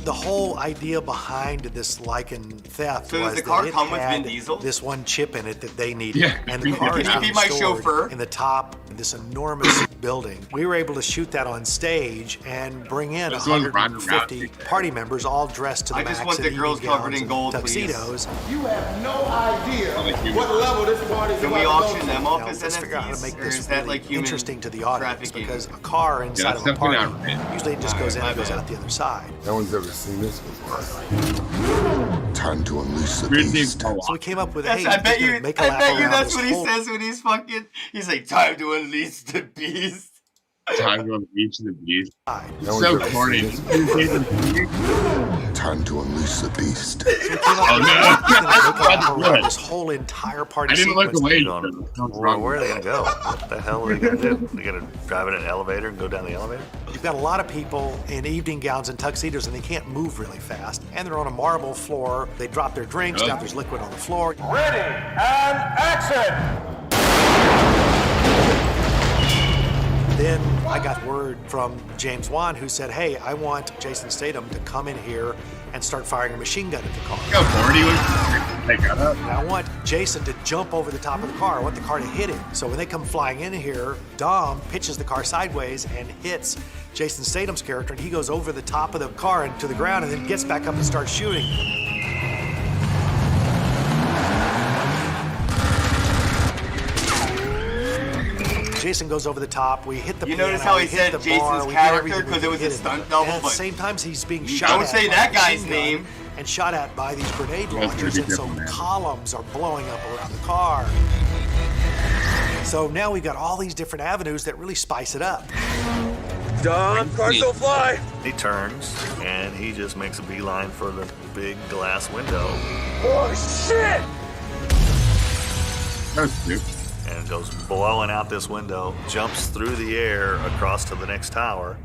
The whole idea behind this Lycan theft was the car that it come with had Vin Diesel? this one chip in it that they needed. Yeah. And the car is Can you be my chauffeur? in the top of this enormous building. We were able to shoot that on stage and bring in 150 party members all dressed to the max. I just want the girls covered in gold, tuxedos. Please. You have no idea what level this party is. Can we auction them off as let's figure out how to make NFTs? Or this is that really like human interesting to the audience trafficking? because a car inside of a party usually it just goes in and goes out the other side. No one's ever seen this before. Time to unleash the beast. So we came up with, I hey, bet you that's what he whole... says when he's like, time to unleash the beast. Time to unleash the beast. No So corny. Time to unleash the beast. This whole entire party I didn't look away. Well, where are they gonna go? What the hell are they gonna do? They gonna drive in an elevator and go down the elevator? You've got a lot of people in evening gowns and tuxedos, and they can't move really fast. And they're on a marble floor. They drop their drinks. Now there's liquid on the floor. Ready and action! Then I got word from James Wan, who said, hey, I want Jason Statham to come in here and start firing a machine gun at the car. How bored he was. I want Jason to jump over the top of the car. I want the car to hit him. So when they come flying in here, Dom pitches the car sideways and hits Jason Statham's character, and he goes over the top of the car and to the ground and then gets back up and starts shooting. Jason goes over the top. We hit the piano. You notice how he said Jason's character because it was a stunt double? And at the same time, he's being shot Don't at say by that a guy's machine gun name. and shot at by these grenade launchers, and so columns are blowing up around the car. So now we've got all these different avenues that really spice it up. Dom, cars don't fly! He turns and he just makes a beeline for the big glass window. Oh, shit! That was stupid. And goes blowing out this window, jumps through the air across to the next tower.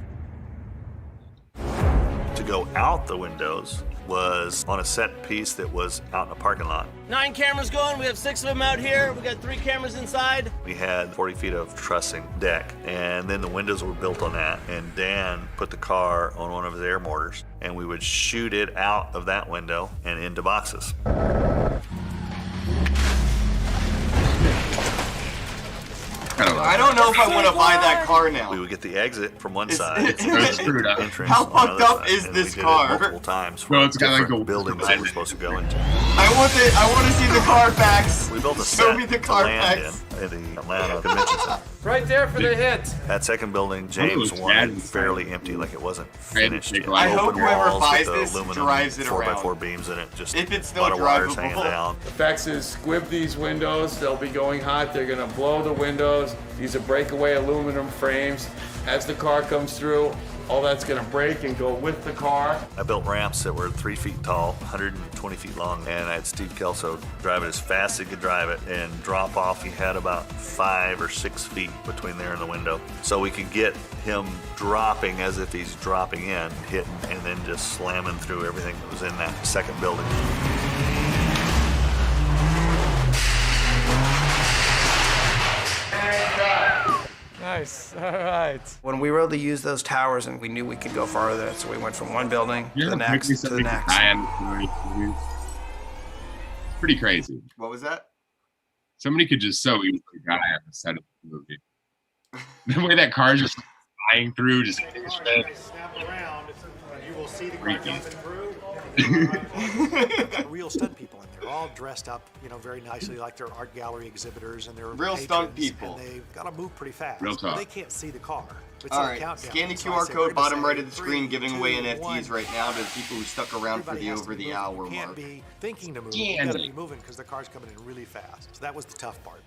To go out the windows was on a set piece that was out in a parking lot. 9 cameras going, we have 6 of them out here. We got 3 cameras inside. We had 40 feet of trussing deck, and then the windows were built on that. And Dan put the car on one of his air mortars, and we would shoot it out of that window and into boxes. I don't know if I want to buy that car now. We would get the exit from one side. How fucked up is this car? Multiple times for it's got like different buildings that we're supposed to go into. I want to see the Carfax. We built a Show set me the to land Carfax. in. at the Atlanta Convention Center. Right there for the hit. That second building, James wanted fairly empty, like it wasn't finished. I hope Open whoever walls buys with the this aluminum drives it 4x4 around. beams in it. Just If it's a still lot of wires drivable. hanging down. Effects is squib these windows. They'll be going hot. They're gonna blow the windows. These are breakaway aluminum frames. As the car comes through, all that's gonna break and go with the car. I built ramps that were 3 feet tall, 120 feet long, and I had Steve Kelso drive it as fast as he could drive it, and drop off. He had about 5 or 6 feet between there and the window. So we could get him dropping as if he's dropping in, hitting, and then just slamming through everything that was in that second building. Nice. All right. When we were able to use those towers and we knew we could go farther, so we went from one building to the next to the next. It's pretty crazy. What was that? Somebody could just so easily die on the set of the movie. The way that car just flying through, just hitting shit. Snap around, you will see the car Freaky. jumping through. We've got real stunt people in there, all dressed up, very nicely, like they're art gallery exhibitors, and they're Real patrons, stunt people. And they've got to move pretty fast. Real talk. They can't see the car. It's All on a right, countdown. scan the So I QR say, code we're gonna bottom say right of the screen, 3, giving 2, away NFTs 1. right now to people who stuck around for Everybody the has to over be the moving. hour You can't mark. be thinking to move. You got to be moving because the car's coming in really fast. So that was the tough part.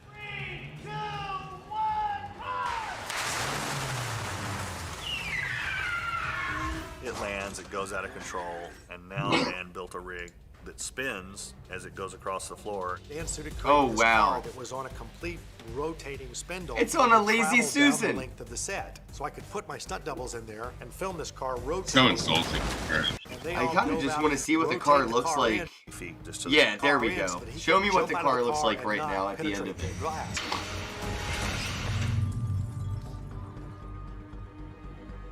It lands, it goes out of control, and now Dan built a rig that spins as it goes across the floor. Dan suited Oh, this wow. car that was on a complete rotating spindle. It's on a that Lazy traveled down Susan. the length of the set, so I could put my stunt doubles in there and film this car So rotating. insulting. And they I all kind of drove just out, want to see what the rotate car looks car like. in, Just to the Yeah, there car we in go. so that he Show could me what the jump out of car looks car like and right not now at the end penetrate of it. the glass.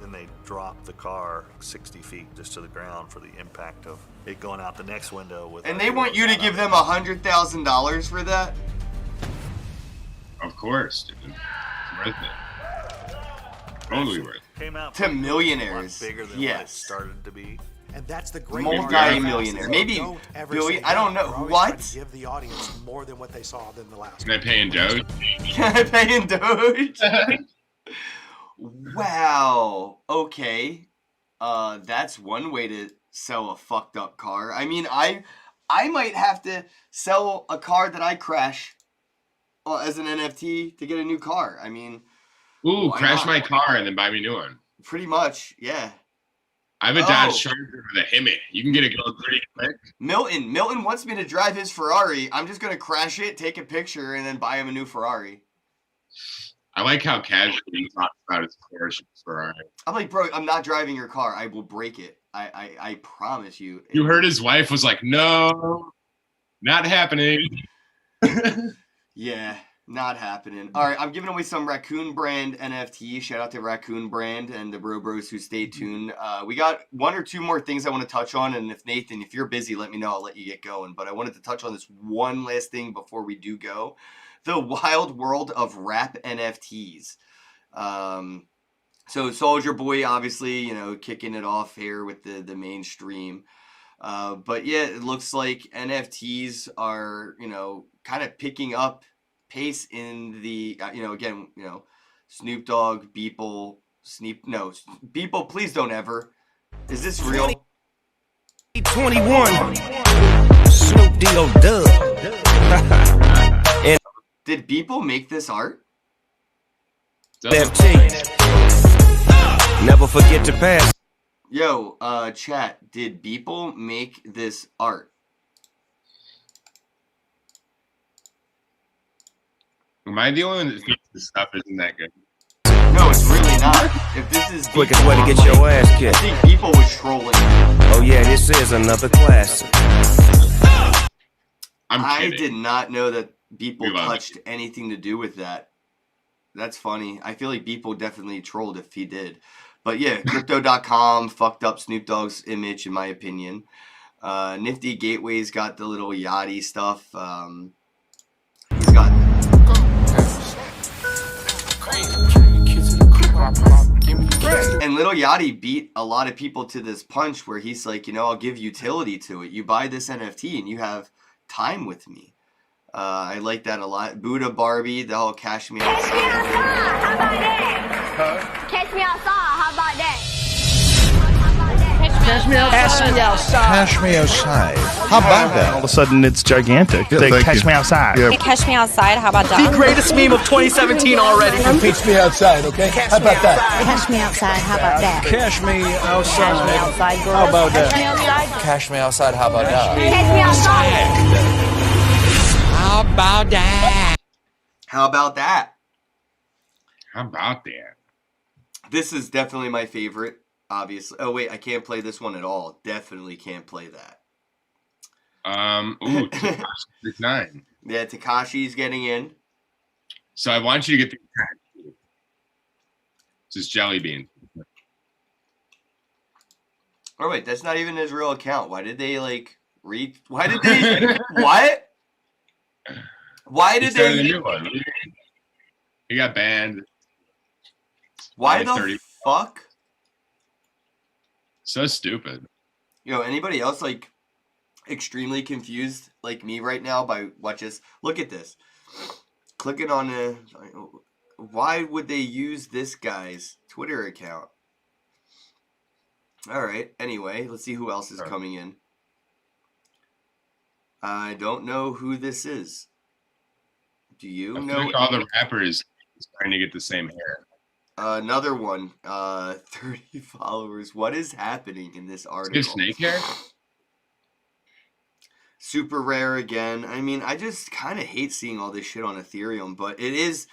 Then they dropped the car 60 feet just to the ground for the impact of it going out the next window. With And they want you to give them $100,000 for that? Of course, dude. It's worth it. Totally worth it. Came out To pretty good, millionaires, a lot bigger than what it yes. started to be. And that's the great Multi-millionaire. part. Maybe Don't ever billion. say I don't no. know. We're always What? trying to give the audience more than what they saw than the last. Can I pay in Doge? Can I pay in Doge? Wow. Okay. That's one way to sell a fucked up car. I mean, I might have to sell a car that I crash as an NFT to get a new car. I mean, Ooh, why crash not? my car and then buy me a new one. Pretty much, yeah. I have a Oh. Dodge Charger with a Hemi. You can get it going pretty quick. Milton wants me to drive his Ferrari. I'm just gonna crash it, take a picture, and then buy him a new Ferrari. I like how casually he talks about his Porsche Ferrari. I'm like, bro, I'm not driving your car. I will break it. I promise you. You heard his wife was like, no, not happening. Yeah, not happening. All right, I'm giving away some Raccoon Brand NFT. Shout out to Raccoon Brand and the Bros who stay tuned. We got one or two more things I want to touch on, and if Nathan, if you're busy, let me know. I'll let you get going. But I wanted to touch on this one last thing before we do go. The wild world of rap NFTs. So Soulja Boy, obviously, kicking it off here with the mainstream. But yeah, it looks like NFTs are, kind of picking up pace in the, Snoop Dogg, Beeple, Beeple, please don't ever. Is this real? 21. Snoop D.O. Dub. Did Beeple make this art? NFT. Never forget to pass. Yo, chat, did Beeple make this art? Am I the only one that thinks this stuff isn't that good? No, it's really not. If this is Quickest Beeple, way to I'm get your like, ass kicked. I think Beeple was trolling. Oh yeah, this is another classic. I did not know that Beeple We love touched anything to do with that. That's funny. I feel like Beeple definitely trolled if he did. But yeah, Crypto.com fucked up Snoop Dogg's image, in my opinion. Nifty Gateway's got the little Yachty stuff. He's got... And Lil Yachty beat a lot of people to this punch where he's like, I'll give utility to it. You buy this NFT and you have time with me. I like that a lot. Buddha Barbie, the whole Cash Me Outside. How about that? Catch me outside. How about that? Cash me outside. Cash me outside. How about that? All of a sudden, it's gigantic. Yeah, They thank catch you. me outside. Yeah. Cash me outside. How about that? The greatest meme of 2017 already. Catch me outside, okay? How about that? Cash me outside. How about that? Cash me outside. Cash me outside, girl. How about that? Cash me outside. How about that? Catch me outside. How about that? How about that? How about that? This is definitely my favorite, obviously. Oh, wait, I can't play this one at all. Definitely can't play that. Ooh, 9. Yeah, Tekashi's getting in. So I want you to get the This is Jelly Bean. Oh, wait, that's not even his real account. Why did they, like, why did they... What? Why did started they... a new one. He got banned. Why Like the 30. fuck? So stupid. Anybody else, like, extremely confused like me right now by watch this? Look at this. Clicking on a... Why would they use this guy's Twitter account? All right. Anyway, let's see who else is coming in. I don't know who this is. Do you I know? think all the rappers trying to get the same hair. Another one. 30 followers. What is happening in this article? Is it snake hair? Super rare again. I mean, I just kind of hate seeing all this shit on Ethereum, but it's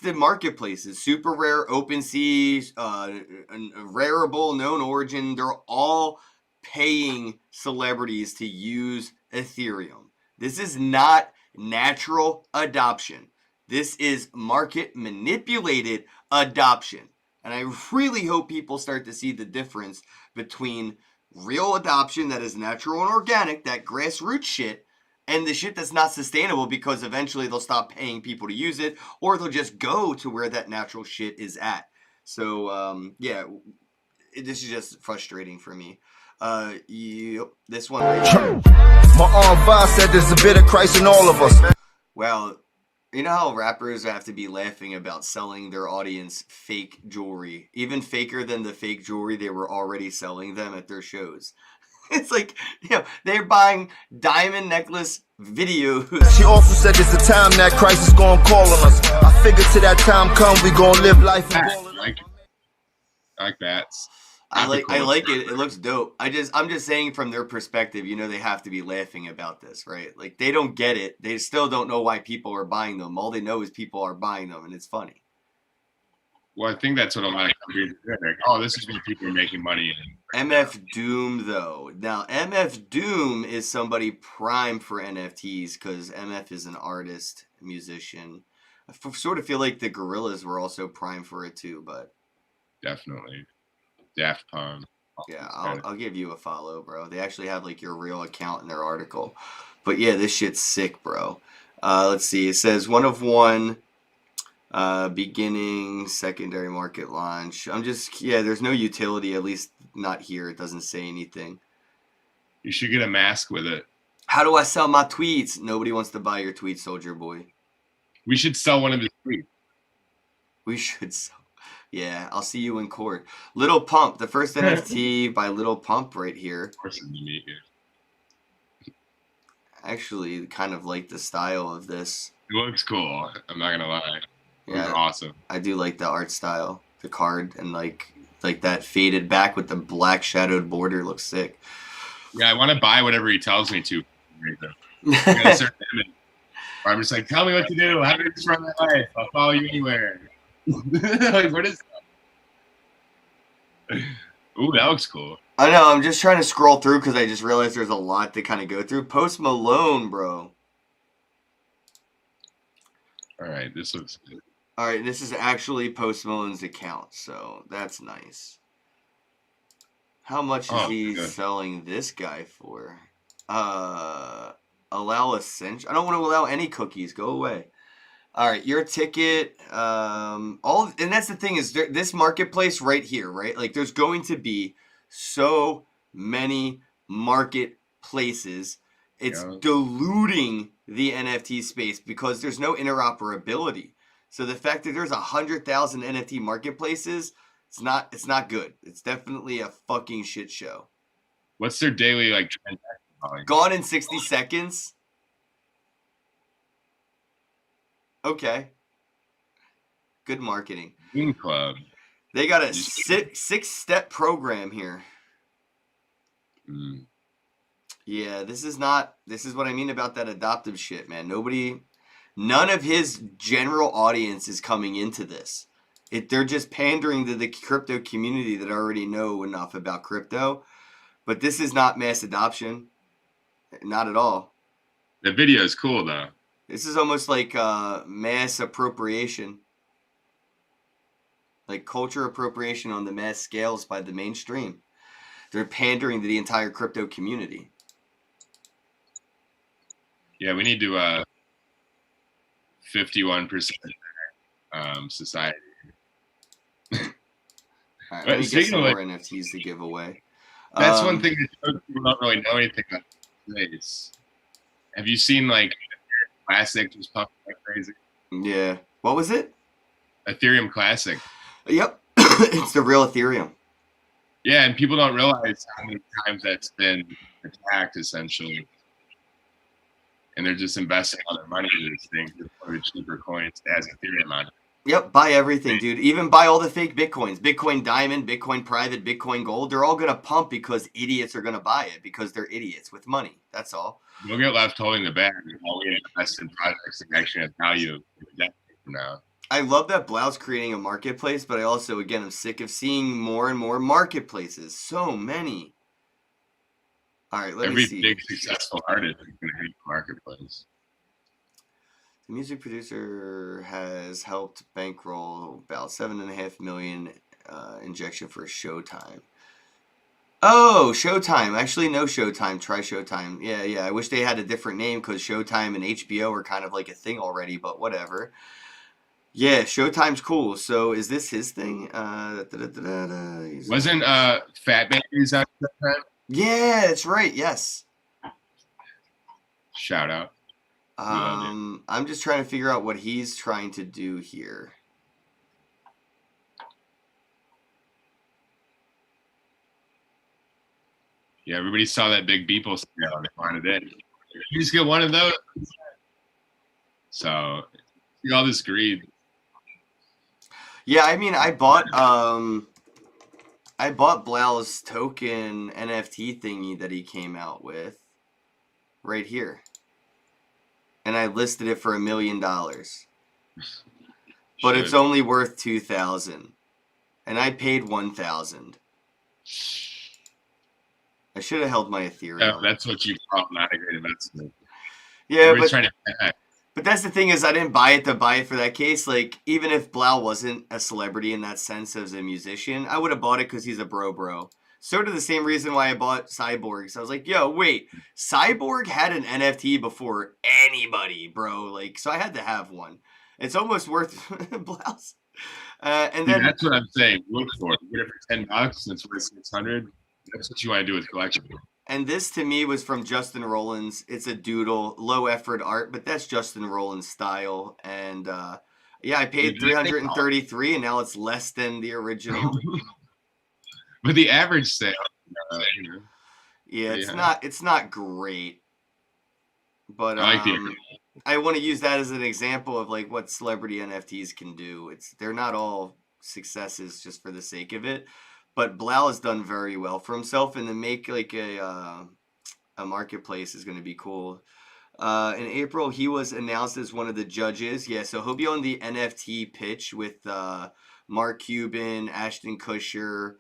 the marketplaces. Super rare, OpenSea, Rarible, Known Origin. They're all paying celebrities to use Ethereum. This is not natural adoption. This is market manipulated adoption. And I really hope people start to see the difference between real adoption that is natural and organic, that grassroots shit, and the shit that's not sustainable because eventually they'll stop paying people to use it, or they'll just go to where that natural shit is at. So, yeah, this is just frustrating for me. Yep, this one right here. My Aunt Vi said there's a bit of Christ in all of us. Well, you know how rappers have to be laughing about selling their audience fake jewelry, even faker than the fake jewelry they were already selling them at their shows. It's like, they're buying diamond necklace videos. She also said there's a time that Christ is gonna call on us. I figured till that time come, we gonna live life. I like bats. I like it. It looks dope. I'm just saying from their perspective, they have to be laughing about this, right? Like, they don't get it. They still don't know why people are buying them. All they know is people are buying them, and it's funny. Well, I think that's what a lot of companies are doing. Like, oh, this is what people are making money in. MF Doom, though. Now, MF Doom is somebody prime for NFTs because MF is an artist, musician. I sort of feel like the Gorillas were also prime for it, too, but... Definitely. Daft Punk. Yeah, I'll give you a follow, bro. They actually have like your real account in their article. But yeah, this shit's sick, bro. Let's see. It says 1 of 1, beginning, secondary market launch. There's no utility, at least not here. It doesn't say anything. You should get a mask with it. How do I sell my tweets? Nobody wants to buy your tweets, Soldier Boy. We should sell one of his tweets. We should sell. Yeah, I'll see you in court. Little Pump, the first NFT by Little Pump right here. Of course, I'm meet you. Actually, kind of like the style of this. It looks cool. I'm not gonna lie. It looks Yeah, awesome. I do like the art style, the card, and like that faded back with the black shadowed border looks sick. Yeah, I want to buy whatever he tells me to. I'm just like, tell me what to do. How do I just run my life? I'll follow you anywhere. Like, what is that? Ooh, that looks cool. I know, I'm just trying to scroll through because I just realized there's a lot to kind of go through. Post Malone, bro. All right, this looks good. All right, this is actually Post Malone's account, so that's nice. How much is he selling this guy for? Allow Ascension. I don't want to allow any cookies. Go away. All right, your ticket. And that's the thing is this marketplace right here, right? Like, there's going to be so many marketplaces. It's diluting the NFT space because there's no interoperability. So the fact that there's 100,000 NFT marketplaces, it's not good. It's definitely a fucking shit show. What's their daily like transaction volume? Gone in 60 seconds. Okay. Good marketing. Moon Club. They got a six-step program here. Mm. Yeah, this is what I mean about that adoptive shit, man. None of his general audience is coming into this. They're just pandering to the crypto community that already know enough about crypto. But this is not mass adoption. Not at all. The video is cool, though. This is almost like mass appropriation. Like culture appropriation on the mass scales by the mainstream. They're pandering to the entire crypto community. Yeah, we need to 51% society. All right, let me get some more NFTs to give away. That's one thing that people don't really know anything about this. Have you seen like Classic just pumping like crazy? Yeah. What was it? Ethereum Classic. Yep. It's the real Ethereum. Yeah, and people don't realize how many times that's been attacked, essentially. And they're just investing all their money in these things for the cheaper coins as Ethereum on it. Yep, buy everything, dude. Even buy all the fake Bitcoins. Bitcoin Diamond, Bitcoin Private, Bitcoin Gold. They're all going to pump because idiots are going to buy it because they're idiots with money. That's all. We'll get left holding the bag while we invest in projects that actually have value a decade from now. I love that Blau's creating a marketplace, but I also, again, I'm sick of seeing more and more marketplaces. So many. All right, let me see. Every big successful artist is going to hate the marketplace. The music producer has helped bankroll about $7.5 million injection for Showtime. Oh, Showtime. Actually, no Showtime. Try Showtime. Yeah. I wish they had a different name because Showtime and HBO are kind of like a thing already, but whatever. Yeah, Showtime's cool. So is this his thing? Wasn't Fat Babies out that time? Yeah, that's right. Yes. Shout out. I'm just trying to figure out what he's trying to do here. Yeah, everybody saw that big Beeple sale and they wanted it. You just get one of those. So, see all this greed. Yeah, I mean, I bought Blau's token NFT thingy that he came out with right here. And I listed it for $1 million. But it's only worth $2,000. And I paid $1,000. I should have held my Ethereum. Yeah, that's what you call not a great investment. Yeah, but that's the thing is I didn't buy it to buy it for that case. Like, even if Blau wasn't a celebrity in that sense as a musician, I would have bought it because he's a bro. Sort of the same reason why I bought Cyborg. So I was like, yo, wait, Cyborg had an NFT before anybody, bro. Like, so I had to have one. It's almost worth Blau's. And then that's what I'm saying. Look for it. Get it for $10. It's worth $600. That's what you want to do with collection. And this to me was from Justin Rollins. It's a doodle, low effort art, but that's Justin Rollins style. And yeah, I paid $333, and now it's less than the original. But the average sale, yeah, it's not great. But I want to use that as an example of like what celebrity NFTs can do. They're not all successes just for the sake of it. But Blau has done very well for himself, and to make like a marketplace is going to be cool. In April, he was announced as one of the judges. Yeah, so he'll be on the NFT pitch with Mark Cuban, Ashton Kutcher.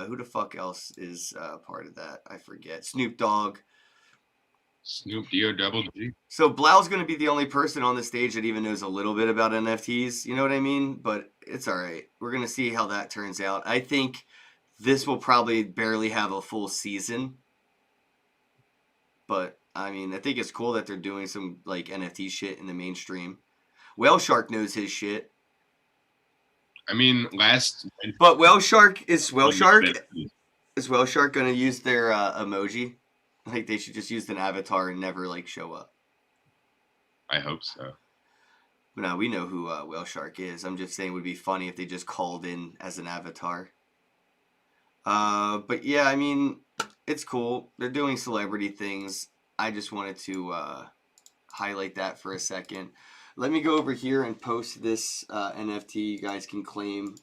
Who the fuck else is part of that? I forget. Snoop Dogg. Snoop D-O-double-G. So Blau's going to be the only person on the stage that even knows a little bit about NFTs. You know what I mean? But it's all right. We're going to see how that turns out. I think this will probably barely have a full season. But, I mean, I think it's cool that they're doing some, like, NFT shit in the mainstream. Whale Shark knows his shit. I mean, But is Whale Shark going to use their emoji? Like they should just use an avatar and never like show up. I hope so. But no, we know who Whale Shark is. I'm just saying it would be funny if they just called in as an avatar. But yeah, I mean, it's cool. They're doing celebrity things. I just wanted to highlight that for a second. Let me go over here and post this NFT you guys can claim.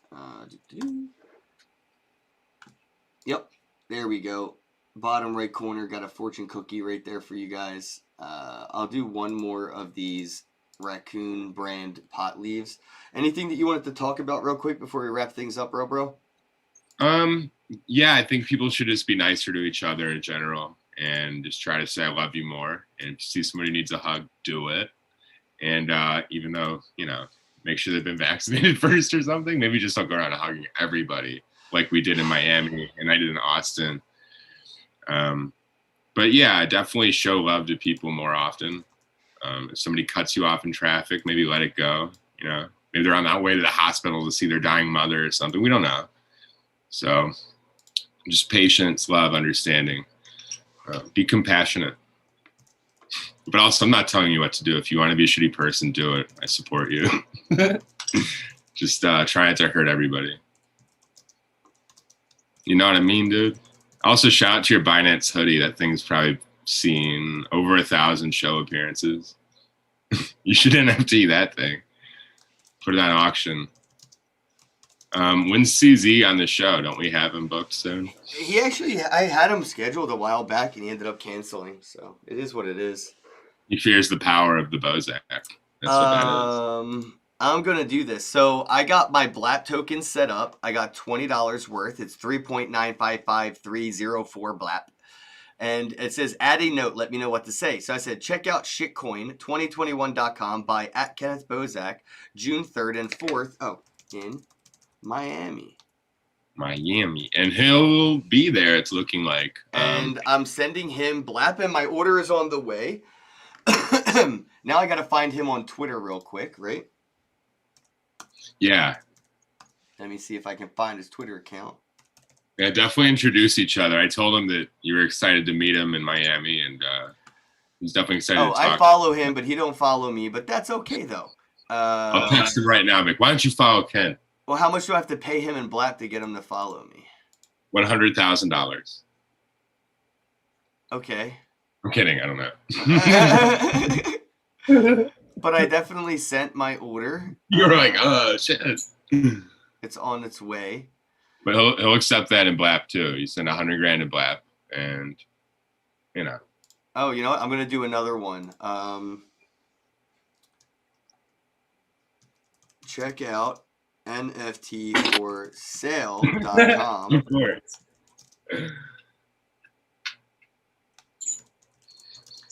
Yep, there we go. Bottom right corner, got a fortune cookie right there for you guys. I'll do one more of these raccoon brand pot leaves. Anything that you wanted to talk about real quick before we wrap things up, bro? Yeah, I think people should just be nicer to each other in general and just try to say I love you more. And if you see somebody who needs a hug, do it. And even though, you know, make sure they've been vaccinated first or something, maybe just don't go around hugging everybody like we did in Miami and I did in Austin. But yeah, definitely show love to people more often. If somebody cuts you off in traffic, maybe let it go. You know, maybe they're on their way to the hospital to see their dying mother or something. We don't know. So just patience, love, understanding. Be compassionate. But also, I'm not telling you what to do. If you want to be a shitty person, do it. I support you. Just try not to hurt everybody. You know what I mean, dude? Also, shout out to your Binance hoodie. That thing's probably seen over 1,000 show appearances. You should NFT that thing. Put it on auction. When's CZ on the show? Don't we have him booked soon? He actually, I had him scheduled a while back and he ended up canceling. So it is what it is. He fears the power of the Bozak. That's what that is. I'm going to do this. So I got my BLAP token set up. I got $20 worth. It's 3.955304 BLAP. And it says, add a note. Let me know what to say. So I said, check out shitcoin2021.com by @KennethBozak, June 3rd and 4th. Oh, in Miami. And he'll be there, it's looking like. And I'm sending him BLAP, and my order is on the way. Now I got to find him on Twitter real quick, right? Yeah. Let me see if I can find his Twitter account. Yeah, definitely introduce each other. I told him that you were excited to meet him in Miami, and he's definitely excited to talk. I follow him, but he don't follow me. But that's okay, though. I'll text him right now, Mick. Why don't you follow Ken? Well, how much do I have to pay him in BLAP to get him to follow me? $100,000. Okay. I'm kidding. I don't know. But I definitely sent my order. You're like, oh, shit. It's on its way. But he'll accept that in BLAP, too. You send $100,000 in BLAP, and, you know. Oh, you know what? I'm going to do another one. Check out NFTforsale.com. Of course.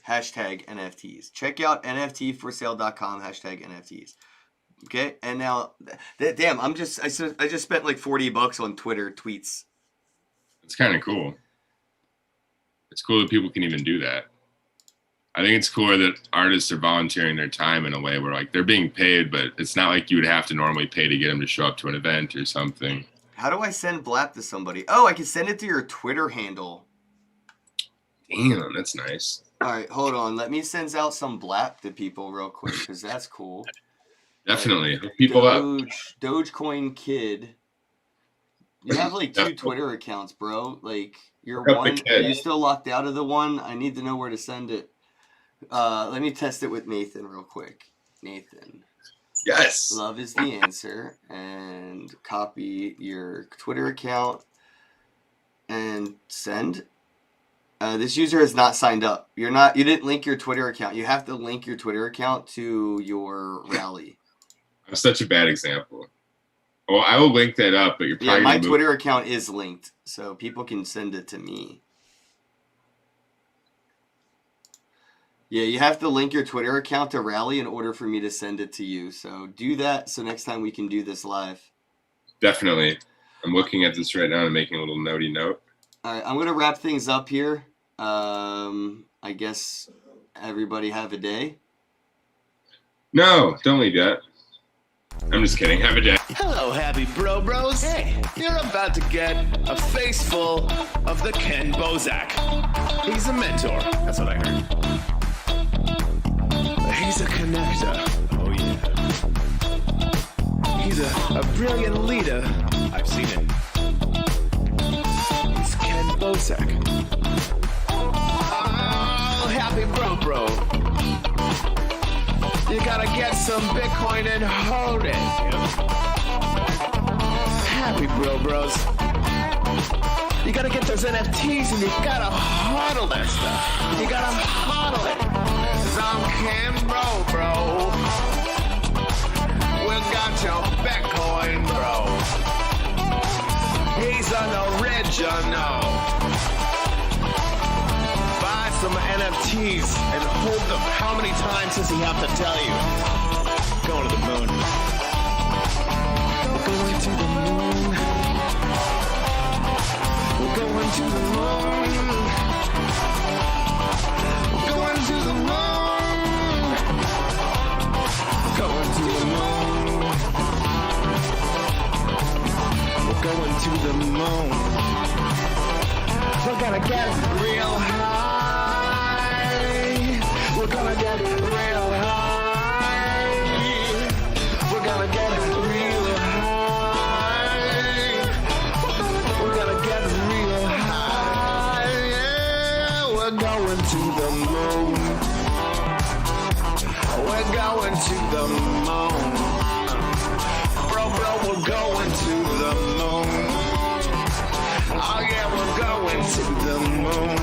Hashtag NFTs. Check out NFTforsale.com. Hashtag NFTs. Okay, and now, damn, I just spent like $40 on Twitter tweets. It's kind of cool. It's cool that people can even do that. I think it's cooler that artists are volunteering their time in a way where like they're being paid, but it's not like you would have to normally pay to get them to show up to an event or something. How do I send BLAP to somebody? Oh, I can send it to your Twitter handle. Damn, that's nice. All right, hold on. Let me send out some BLAP to people real quick because that's cool. Definitely. Hook people up. Dogecoin Kid. You have like 2 Twitter accounts, bro. Like you're Hook up one. the kid. Are you still locked out of the one? I need to know where to send it. Let me test it with Nathan real quick. Nathan. Yes. Love is the answer. And copy your Twitter account and send. This user is not signed up. You didn't link your Twitter account. You have to link your Twitter account to your rally. I'm such a bad example. Well, I will link that up, but you're probably my Twitter account is linked, so people can send it to me. Yeah, you have to link your Twitter account to Rally in order for me to send it to you. So do that so next time we can do this live. Definitely. I'm looking at this right now and making a little notey note. All right, I'm going to wrap things up here. I guess everybody have a day. No, don't leave yet. I'm just kidding. Have a day. Hello, happy bros. Hey, you're about to get a face full of the Ken Bozak. He's a mentor. That's what I heard. He's a connector. Oh, yeah. He's a brilliant leader. I've seen it. He's Ken Bozak. Oh, happy bro. You gotta get some Bitcoin and hold it. Happy bros. You gotta get those NFTs and you gotta hodl that stuff. You gotta hodl it. 'Cause I'm Ken bro. We got your Bitcoin, bro. He's an original. Buy some NFTs and hold them. How many times does he have to tell you? Going to the moon. We're going to the moon. We're going to the moon. We're going to the moon. Going to the moon. We're going to the moon. We're gonna get real high. We're gonna get real high. We're gonna get real high. We're gonna get real high. Yeah, we're going to the moon. We're going to the moon. Bro, we're going to the moon. Oh yeah, we're going to the moon.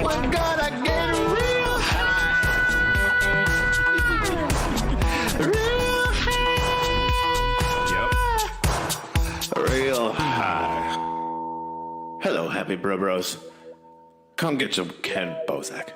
We're gonna get real high. Real high. Yep. Real high. Hello, happy bros. Come get your Ken Bozak.